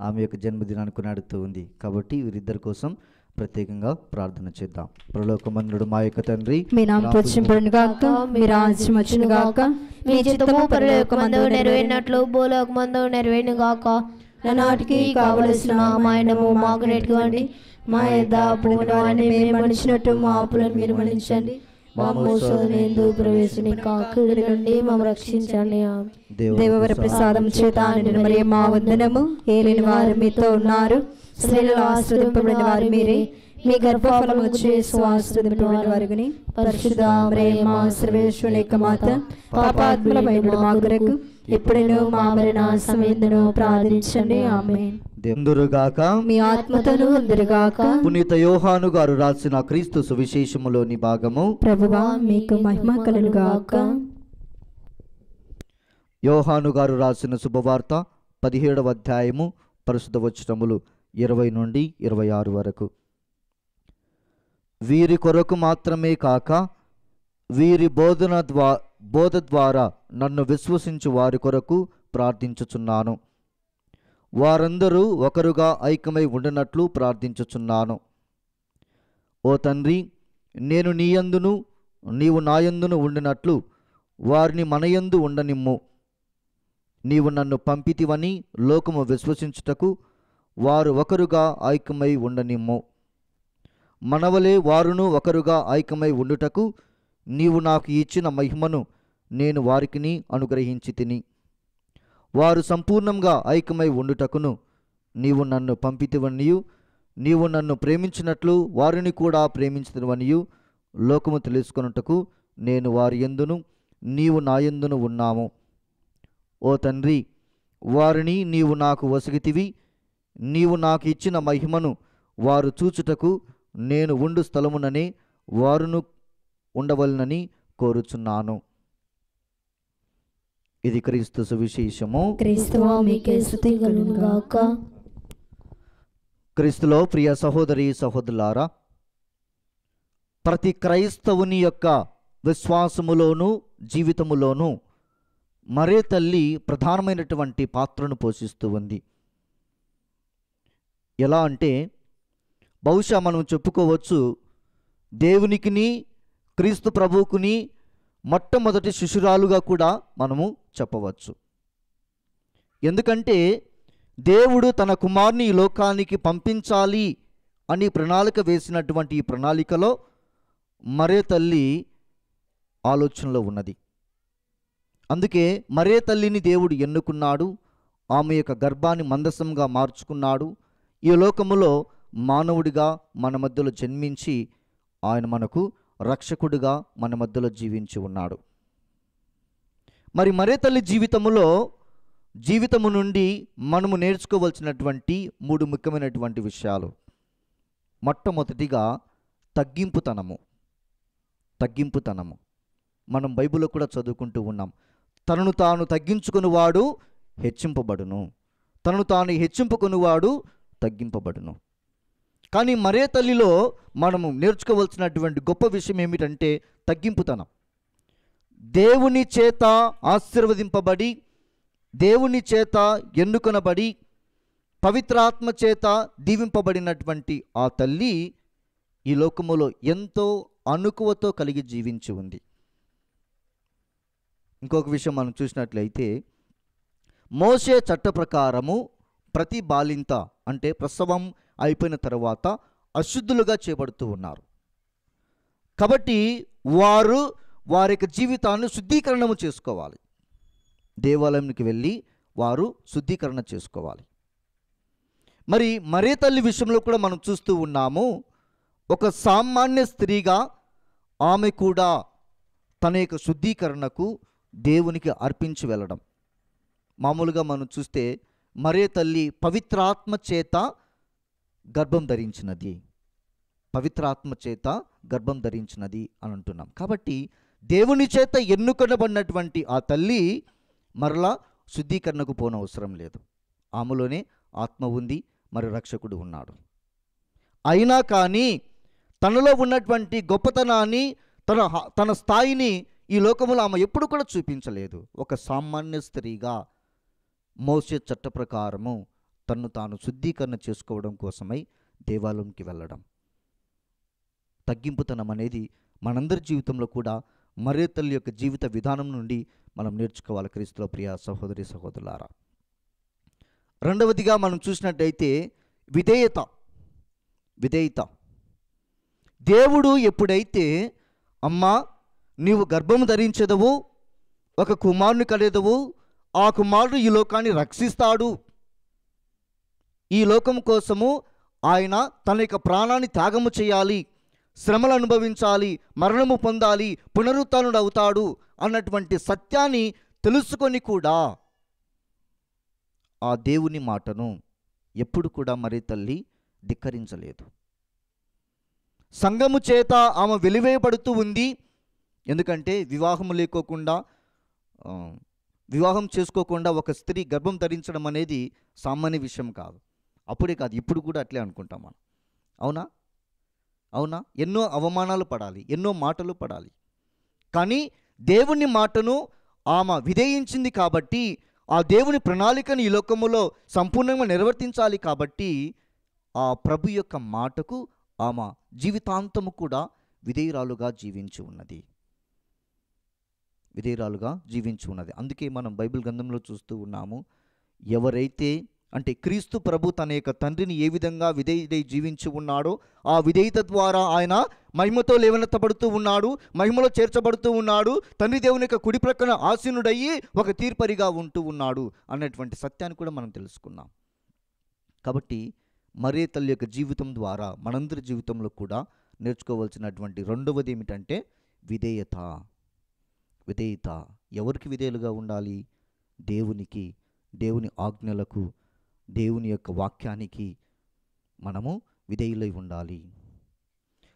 ఆమె యొక్క జన్మదినాన్ని కొనియాడుతూ ఉంది. కాబట్టి వీరిద్దరి కోసం ప్రత్యేకంగా ప్రార్థన చేద్దాం. పరలోకమందుడు మా యొక్క తండ్రి, మీ నామం పూజింపబడును గాక, మీ రాజ్యం వచ్చును గాక, మీ చిత్తము పరలోకమందు నెరవేరినట్లు భూలోకమందు నెరవేరును గాక. నానాటికి కావలసిన మాయనము మాకు నేర్చుకోండి. మా యొద్ద అప్పులను మేము మన్నించినట్టు మా అప్పులను మీరు మన్నించండి. మా మోసందు ప్రవేశిని కాకుడి నుండి మమ్మల్ని రక్షించండి. దేవవర ప్రసాదం చేత నిండిన మరియ మా వందనము. ఏలిన వారు మీతో ఉన్నారు, స్త్రీలలో ఆశీర్వదింపబడిన వారు మీరే, మీ గర్భఫలము యేసు ఆశీర్వదింపబడిన వారుని. పరిశుద్ధ మరియ మా సర్వేశ్వరుని యొక్క మాత, పాపాత్ములమైనడు మా కొరకు ఎప్పుడైనా మా మరణ సమయంలో ప్రార్థించండి. ఆమేన్. దేవుడుగాక మీ ఆత్మతోను ఉందురుగాక. పునీత యోహాను గారు రాసిన క్రీస్తు సువిశేషములోని భాగము. ప్రభువా మీకు మహిమ కలుగును గాక. యోహాను గారు రాసిన శుభవార్త 17వ అధ్యాయము పరిశుద్ధ వచనములు 20 నుండి 26 వరకు. వీరి కొరకు మాత్రమే కాక వీరి బోధ ద్వారా నన్ను విశ్వసించు వారి కొరకు ప్రార్థించుచున్నాను. వారందరూ ఒకరుగా ఐక్యమై ఉండనట్లు ప్రార్థించుచున్నాను. ఓ తండ్రి, నేను నీయందును నీవు నాయందును ఉండినట్లు వారిని మనయందు ఉండనిమ్ము. నీవు నన్ను పంపితివని లోకము విశ్వసించుటకు వారు ఒకరుగా ఐక్యమై ఉండనిమ్ము. మనవలే వారును ఒకరుగా ఐక్యమై ఉండుటకు నీవు నాకు ఇచ్చిన మహిమను నేను వారికిని అనుగ్రహించి తిని. వారు సంపూర్ణంగా ఐక్యమై ఉండుటకును నీవు నన్ను పంపితివనియు నీవు నన్ను ప్రేమించినట్లు వారిని కూడా ప్రేమించితివనియు లోకము తెలుసుకొనుటకు నేను వారి యందును నీవు నా యందును ఉన్నాము. ఓ తండ్రి, వారిని నీవు నాకు వసిగితివి. నీవు నాకు ఇచ్చిన మహిమను వారు చూచుటకు నేను ఉండు స్థలముననే వారును ఉండవలనని కోరుచున్నాను. ఇది క్రీస్తు సువిశేషము. క్రీస్తువా మీకే స్తుతి కలుగును గాక. క్రీస్తులో ప్రియ సహోదరి సహోదరులారా, ప్రతి క్రైస్తవుని యొక్క విశ్వాసములోనూ జీవితములోనూ మరే తల్లి ప్రధానమైనటువంటి పాత్రను పోషిస్తూ ఉంది. ఎలా అంటే బహుశా మనం చెప్పుకోవచ్చు, దేవునికిని క్రీస్తు ప్రభువుకుని మొట్టమొదటి శిశురాలుగా కూడా మనము చెప్పవచ్చు. ఎందుకంటే దేవుడు తన కుమారుని ఈ లోకానికి పంపించాలి అని ప్రణాళిక వేసినటువంటి ఈ ప్రణాళికలో మరే తల్లి ఆలోచనలో ఉన్నది. అందుకే మరే తల్లిని దేవుడు ఎన్నుకున్నాడు. ఆమె యొక్క గర్భాన్ని మందసంగా మార్చుకున్నాడు. ఈ లోకములో మానవుడిగా మన మధ్యలో జన్మించి ఆయన మనకు రక్షకుడిగా మన మధ్యలో జీవించి ఉన్నాడు. మరి మరే తల్లి జీవితము నుండి మనము నేర్చుకోవలసినటువంటి 3 ముఖ్యమైనటువంటి విషయాలు. మొట్టమొదటిగా తగ్గింపుతనము. మనం బైబిల్లో కూడా చదువుకుంటూ ఉన్నాం. తనను తాను తగ్గించుకునివాడు హెచ్చింపబడును, తనను తాను హెచ్చింపుకునివాడు తగ్గింపబడును. కానీ మరే తల్లిలో మనము నేర్చుకోవాల్సినటువంటి గొప్ప విషయం ఏమిటంటే తగ్గింపుతనం. దేవుని చేత ఆశీర్వదింపబడి, దేవుని చేత ఎన్నుకొనబడి, పవిత్రాత్మ చేత దీవింపబడినటువంటి ఆ తల్లి ఈ లోకములో ఎంతో అనుకువతో కలిగి జీవించి ఉంది. ఇంకొక విషయం మనం చూసినట్లయితే, మోషే చట్ట ప్రకారము ప్రతి బాలింత అంటే ప్రసవం అయిపోయిన తర్వాత అశుద్ధులుగా చేయబడుతూ ఉన్నారు. కాబట్టి వారి యొక్క జీవితాన్ని శుద్ధీకరణము చేసుకోవాలి. దేవాలయంకి వెళ్ళి వారు శుద్ధీకరణ చేసుకోవాలి. మరి మరే తల్లి విషయంలో కూడా మనం చూస్తూ ఉన్నాము. ఒక సామాన్య స్త్రీగా ఆమె కూడా తన యొక్క శుద్ధీకరణకు దేవునికి అర్పించి వెళ్ళడం. మామూలుగా మనం చూస్తే మరే తల్లి పవిత్రాత్మ చేత గర్భం ధరించినది, పవిత్రాత్మ చేత గర్భం ధరించినది అని అంటున్నాం. కాబట్టి దేవుని చేత ఎన్నుకొనబడినటువంటి ఆ తల్లి మరలా శుద్ధీకరణకు పోనవసరం లేదు. ఆమెలోనే ఆత్మ ఉంది, మరి రక్షకుడు ఉన్నాడు. అయినా కానీ తనలో ఉన్నటువంటి గొప్పతనాన్ని, తన స్థాయిని ఈ లోకములో ఆమె ఎప్పుడు కూడా చూపించలేదు. ఒక సామాన్య స్త్రీగా మోషే చట్ట ప్రకారము తన్ను తాను శుద్ధీకరణ చేసుకోవడం కోసమై దేవాలయంకి వెళ్ళడం. తగ్గింపుతనం అనేది మనందరి జీవితంలో కూడా మరే తల్లి యొక్క జీవిత విధానం నుండి మనం నేర్చుకోవాలి. క్రీస్తులో ప్రియ సహోదరి సహోదరులారా, రెండవదిగా మనం చూసినట్టయితే విధేయత. దేవుడు ఎప్పుడైతే అమ్మా నీవు గర్భము ధరించెదవు, ఒక కుమారుని కలెదవు, ఆ కుమారుడు ఈ లోకాన్ని రక్షిస్తాడు, ఈ లోకం కోసము ఆయన తన యొక్క ప్రాణాన్ని త్యాగము చేయాలి, శ్రమలు అనుభవించాలి, మరణము పొందాలి, పునరుత్థానుడు అవుతాడు అన్నటువంటి సత్యాన్ని తెలుసుకొని కూడా ఆ దేవుని మాటను ఎప్పుడు కూడా మరే తల్లి ధిక్కరించలేదు. సంఘము చేత ఆమె వెలివేయబడుతూ ఉంది. ఎందుకంటే వివాహం చేసుకోకుండా ఒక స్త్రీ గర్భం ధరించడం అనేది సామాన్య విషయం కాదు. అప్పుడే కాదు, ఇప్పుడు కూడా అట్లే అనుకుంటాం మనం. అవునా? ఎన్నో అవమానాలు పడాలి, ఎన్నో మాటలు పడాలి. కానీ దేవుని మాటను ఆమె విధేయించింది కాబట్టి, ఆ దేవుని ప్రణాళికను ఈ లోకములో సంపూర్ణంగా నిర్వర్తించాలి కాబట్టి ఆ ప్రభు యొక్క మాటకు ఆమె జీవితాంతము కూడా విధేయురాలుగా జీవించి ఉన్నది. అందుకే మనం బైబిల్ గ్రంథంలో చూస్తూ ఉన్నాము, ఎవరైతే అంటే క్రీస్తు ప్రభు తన యొక్క తండ్రిని ఏ విధంగా విధేయుడై జీవించి ఉన్నాడో ఆ విధేయత ద్వారా ఆయన మహిమతో లేవనెత్తబడుతూ ఉన్నాడు, మహిమలో చేర్చబడుతూ ఉన్నాడు, తండ్రి దేవుని యొక్క కుడి ప్రక్కన ఆసీనుడయ్యి ఒక తీర్పరిగా ఉంటూ ఉన్నాడు అన్నటువంటి సత్యాన్ని కూడా మనం తెలుసుకున్నాం. కాబట్టి మరియ తల్లి యొక్క జీవితం ద్వారా మనందరి జీవితంలో కూడా నేర్చుకోవాల్సినటువంటి రెండవది ఏమిటంటే విధేయత. ఎవరికి విధేయులుగా ఉండాలి? దేవునికి, దేవుని ఆజ్ఞలకు, దేవుని యొక్క వాక్యానికి మనము విధేయులై ఉండాలి.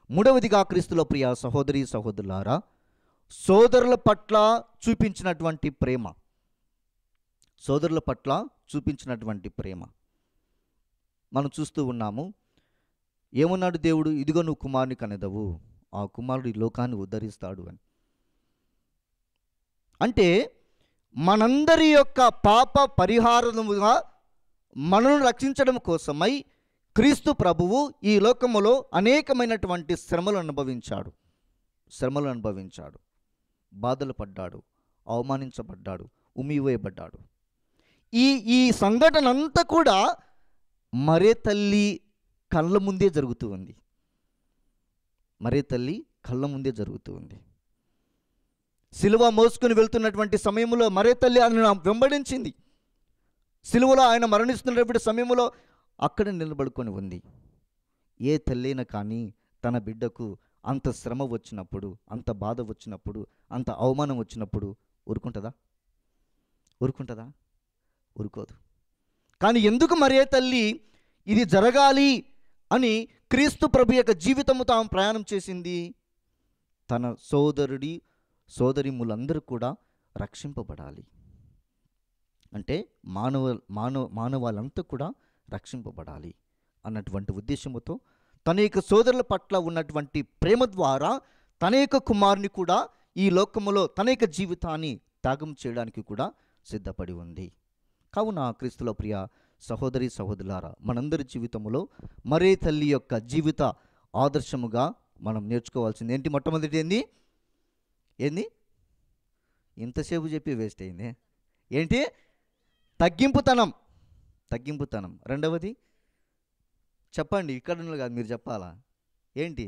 మూడవదిగా క్రీస్తులో ప్రియ సహోదరి సహోదరులారా, సోదరుల పట్ల చూపించినటువంటి ప్రేమ మనం చూస్తూ ఉన్నాము. ఏమన్నాడు దేవుడు? ఇదిగో నువ్వు కుమారుని కనెదవు, ఆ కుమారుడు ఈ లోకాన్ని ఉద్ధరిస్తాడు అని. అంటే మనందరి యొక్క పాప పరిహారముగా మనను రక్షించడం కోసమై క్రీస్తు ప్రభువు ఈ లోకములో అనేకమైనటువంటి శ్రమలు అనుభవించాడు, బాధలు పడ్డాడు, అవమానించబడ్డాడు, ఉమ్మివేయబడ్డాడు. ఈ సంఘటన అంతా కూడా మరియ తల్లి కళ్ళ ముందే జరుగుతూ ఉంది. సిలువ మోసుకుని వెళ్తున్నటువంటి సమయంలో మరియ తల్లి ఆయన వెంబడించింది. సిలువలో ఆయన మరణిస్తున్నటువంటి సమయంలో అక్కడ నిలబడుకొని ఉంది. ఏ తల్లైనా కానీ తన బిడ్డకు అంత శ్రమ వచ్చినప్పుడు, అంత బాధ వచ్చినప్పుడు, అంత అవమానం వచ్చినప్పుడు ఊరుకుంటుందా? ఊరుకోదు. కానీ ఎందుకు మరియ తల్లి ఇది జరగాలి అని క్రీస్తు ప్రభు యొక్క జీవితము తాము ప్రయాణం చేసింది? తన సోదరిములందరూ కూడా రక్షింపబడాలి. అంటే మానవాళ్ళంతా కూడా రక్షింపబడాలి అన్నటువంటి ఉద్దేశంతో తన యొక్క సోదరుల పట్ల ఉన్నటువంటి ప్రేమ ద్వారా తన యొక్క కుమారుని కూడా ఈ లోకములో తన యొక్క జీవితాన్ని త్యాగం చేయడానికి కూడా సిద్ధపడి ఉంది. కావున క్రీస్తులో ప్రియ సహోదరి సహోదరులారా, మనందరి జీవితంలో మరియ తల్లి యొక్క జీవిత ఆదర్శముగా మనం నేర్చుకోవాల్సింది ఏంటి? మొట్టమొదటి ఏంది? ఇంతసేపు చెప్పి వేస్ట్ అయింది. ఏంటి? తగ్గింపుతనం. రెండవది చెప్పండి, ఇక్కడ కాదు మీరు చెప్పాలా? ఏంటి?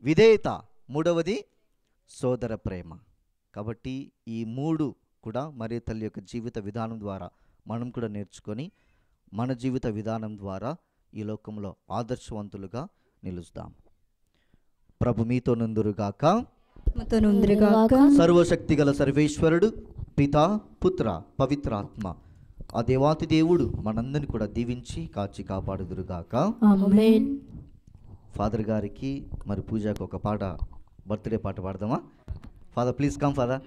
విధేయత. మూడవది సోదర ప్రేమ. కాబట్టి ఈ మూడు కూడా మరియ తల్లి యొక్క జీవిత విధానం ద్వారా మనం కూడా నేర్చుకొని మన జీవిత విధానం ద్వారా ఈ లోకంలో ఆదర్శవంతులుగా నిలుస్తాం. ప్రభు మీతో నుందురుగాక. సర్వశక్తిగల సర్వేశ్వరుడు పితా పుత్ర పవిత్రాత్మ ఆ దేవాతి దేవుడు మనందరిని కూడా దీవించి కాచి కాపాడుదురుగాక. ఆమేన్. ఫాదర్ గారికి మరి పూజకు ఒక పాట, బర్త్డే పాట పాడదామా? Father please come father.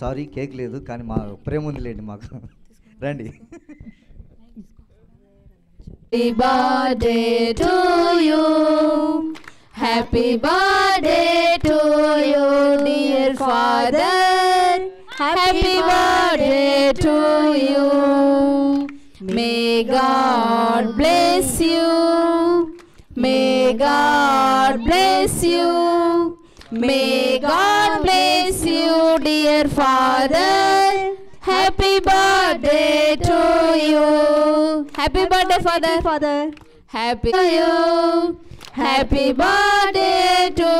Sorry cake లేదు, కానీ మా ప్రేమ ఉంది లేండి మాకు. రండి. Happy birthday to you. Happy birthday to you, dear father. Happy birthday to you. May God bless you. May God bless you. May God bless you, dear father. Happy birthday to you. Happy birthday, father. Happy to you. Happy birthday to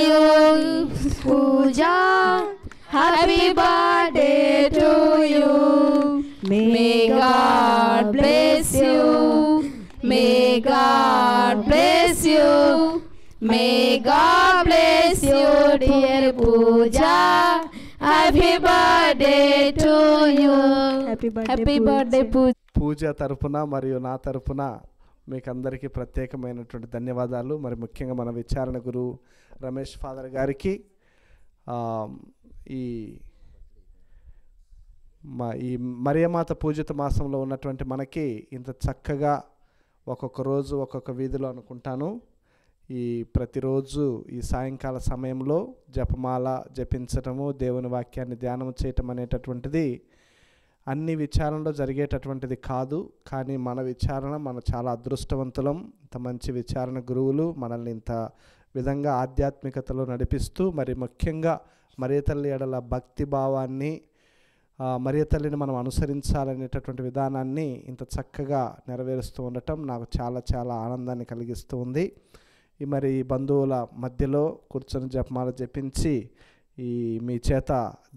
you, Pooja. Happy birthday to you. May God bless you. May God bless you. May God bless you, dear Pooja. Happy birthday to you. Happy birthday, Pooja. పూజ తరపున మరియు నా తరపున మీకు అందరికీ ప్రత్యేకమైనటువంటి ధన్యవాదాలు. మరి ముఖ్యంగా మన విచారణ గురువు రమేష్ ఫాదర్ గారికి ఈ ఈ మరియమాత పూజిత మాసంలో ఉన్నటువంటి మనకి ఇంత చక్కగా ఒక్కొక్క రోజు ఒక్కొక్క వీధిలో అనుకుంటాను ఈ ప్రతిరోజు ఈ సాయంకాల సమయంలో జపమాల జపించటము, దేవుని వాక్యాన్ని ధ్యానం చేయటం అనేటటువంటిది అన్ని విచారణలో జరిగేటటువంటిది కాదు. కానీ మన విచారణ, మన చాలా అదృష్టవంతులం. ఇంత మంచి విచారణ గురువులు మనల్ని ఇంత విధంగా ఆధ్యాత్మికతలో నడిపిస్తూ, మరి ముఖ్యంగా మరియ తల్లి ఎడల భక్తి భావాన్ని, మరియ తల్లిని మనం అనుసరించాలనేటటువంటి విధానాన్ని ఇంత చక్కగా నెరవేరుస్తూ ఉండటం నాకు చాలా చాలా ఆనందాన్ని కలిగిస్తూ ఉంది. మరి బంధువుల మధ్యలో కూర్చొని జపమాల జపించి మీ చేత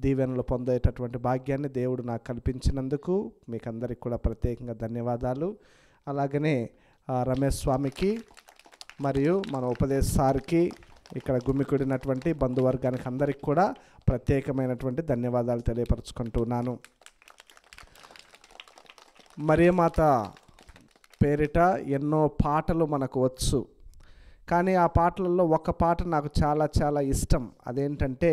దీవెనలు పొందేటటువంటి భాగ్యాన్ని దేవుడు నాకు కల్పించినందుకు మీకు అందరికి కూడా ప్రత్యేకంగా ధన్యవాదాలు. అలాగనే రమేష్ స్వామికి మరియు మన ఉపదేశ సార్కి, ఇక్కడ గుమ్మికూడినటువంటి బంధువర్గానికి అందరికి కూడా ప్రత్యేకమైనటువంటి ధన్యవాదాలు తెలియపరచుకుంటున్నాను. మరియమాత పేరిట ఎన్నో పాటలు మనకు వచ్చు. కానీ ఆ పాటలలో ఒక పాట నాకు చాలా చాలా ఇష్టం. అదేంటంటే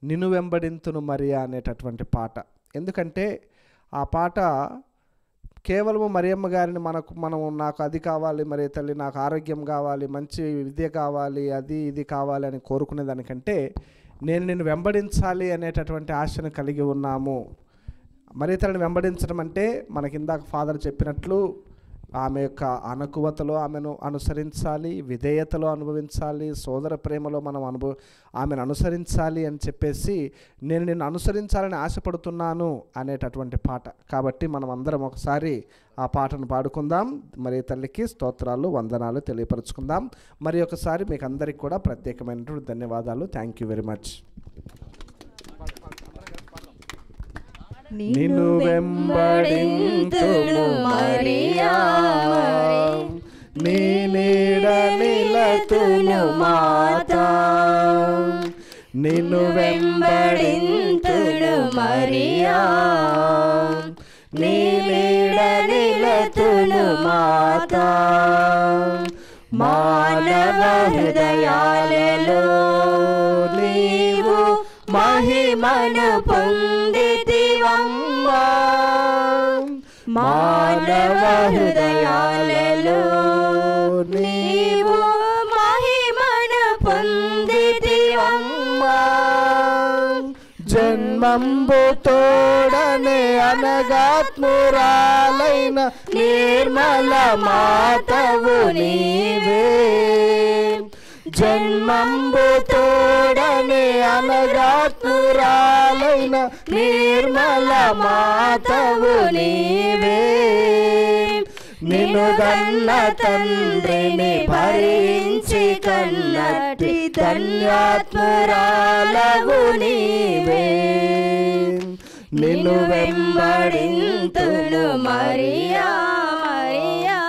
నిన్ను వెంబడింతును మరియా అనేటటువంటి పాట. ఎందుకంటే ఆ పాట కేవలము మరియమ్మ గారిని నాకు అది కావాలి, మరియ తల్లి నాకు ఆరోగ్యం కావాలి, మంచి విద్య కావాలి, అది ఇది కావాలి అని కోరుకునే దానికంటే నేను నిన్ను వెంబడించాలి అనేటటువంటి ఆశను కలిగి ఉన్నాము. మరియ తల్లిని వెంబడించడం అంటే మనకి ఇందాక ఫాదర్ చెప్పినట్లు ఆమె యొక్క అనుకువతలో ఆమెను అనుసరించాలి, విధేయతలో అనుభవించాలి, సోదర ప్రేమలో మనం ఆమెను అనుసరించాలి అని చెప్పేసి నేను నిన్ను అనుసరించాలని ఆశపడుతున్నాను అనేటటువంటి పాట. కాబట్టి మనం అందరం ఒకసారి ఆ పాటను పాడుకుందాం. మరి తల్లికి స్తోత్రాలు, వందనాలు తెలియపరుచుకుందాం. మరి ఒకసారి మీకు అందరికి కూడా ప్రత్యేకమైనటువంటి ధన్యవాదాలు. Thank you very much. నిన్ను వెంబడింతును మరియా, నీ నీడ నిలతును మాతా. నిన్ను వెంబడింతును మరియా, నీ నీడ నిలతును మాతా. మానవ హృదయాలలో నీవు మహిమను పొందితివమ్మా. మానవ హృదయాలలో నీవు మహిమను పొందితివమ్మా. జన్మంబు తోడనే అనగాత్మురాలైన నిర్మల మాతవు నీవే. జన్మంబు తోడనే అనగాత్మురాలైన నిర్మల మాతవు నీవే. నిన్ను గన్న తండ్రిని భరించి కన్నటి ధన్యాత్మురాలవు నీవే. నిన్ను వెంబడింతును మరియా, మరియా,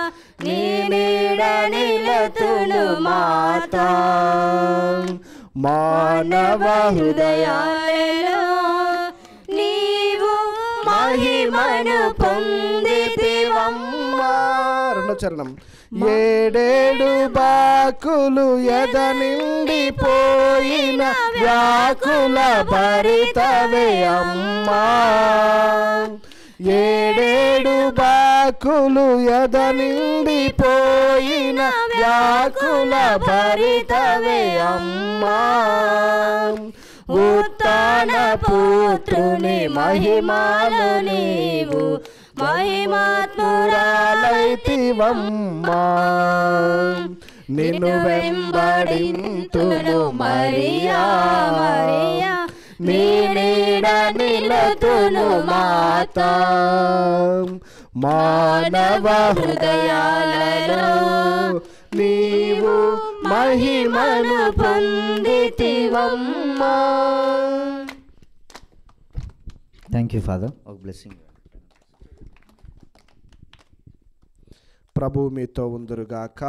నీ నీడ నిలతును మాతా. మానవ హృదయాలలో నీవు మహిమను పొందితివమ్మా. రెండో చరణం. ఏడేడు బాకులు ఎద నిండిపోయిన వ్యాకుల భరితవే అమ్మా. ఏడేడు బాకులు ఎద నిండిపోయిన వ్యాకుల భరితవే అమ్మా. ఉత్తాన పుత్రుని మహిమాలు నీవు మహిమాత్మురాలైతివమ్మా. నిన్ను వెంబడింతును మరియా, మరియా, నీ నీడ నిలతును మాతా. మానవ హృదయాలలో నీవు మహిమను పొందితివమ్మా. Thank you father. ఒక బ్లెస్సింగ్. ప్రభు మీతో ఉందురుగాక,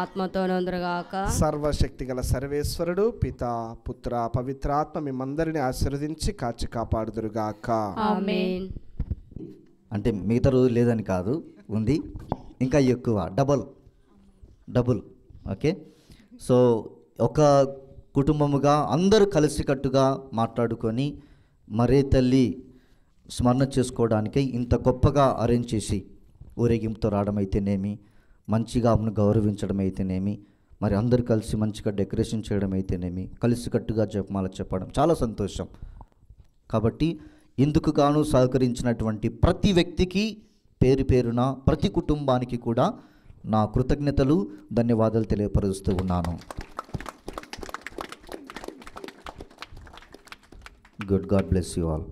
ఆత్మతో ఉందురుగాక. సర్వశక్తి గల సర్వేశ్వరుడు పితా పుత్ర పవిత్రాత్మ మిమ్మందరిని ఆశీర్వదించి కాచి కాపాడుదురుగాక. ఆమేన్. అంటే మిగతా రోజు లేదని కాదు, ఉంది, ఇంకా ఎక్కువ, డబుల్. ఓకే, సో ఒక కుటుంబముగా అందరూ కలిసికట్టుగా మాట్లాడుకొని మరియ తల్లి స్మరణ చేసుకోవడానికై ఇంత గొప్పగా అరేంజ్ చేసి ఊరేగింపుతో రావడం అయితేనేమి, మంచిగా ఆమెను గౌరవించడం అయితేనేమి, మరి అందరు కలిసి మంచిగా డెకరేషన్ చేయడం అయితేనేమి, కలిసికట్టుగా జపమాల చెప్పడం చాలా సంతోషం. కాబట్టి ఇందుకు గాను సహకరించినటువంటి ప్రతి వ్యక్తికి పేరు పేరున, ప్రతి కుటుంబానికి కూడా నా కృతజ్ఞతలు, ధన్యవాదాలు తెలియపరుస్తూ ఉన్నాను. Good, God bless you all.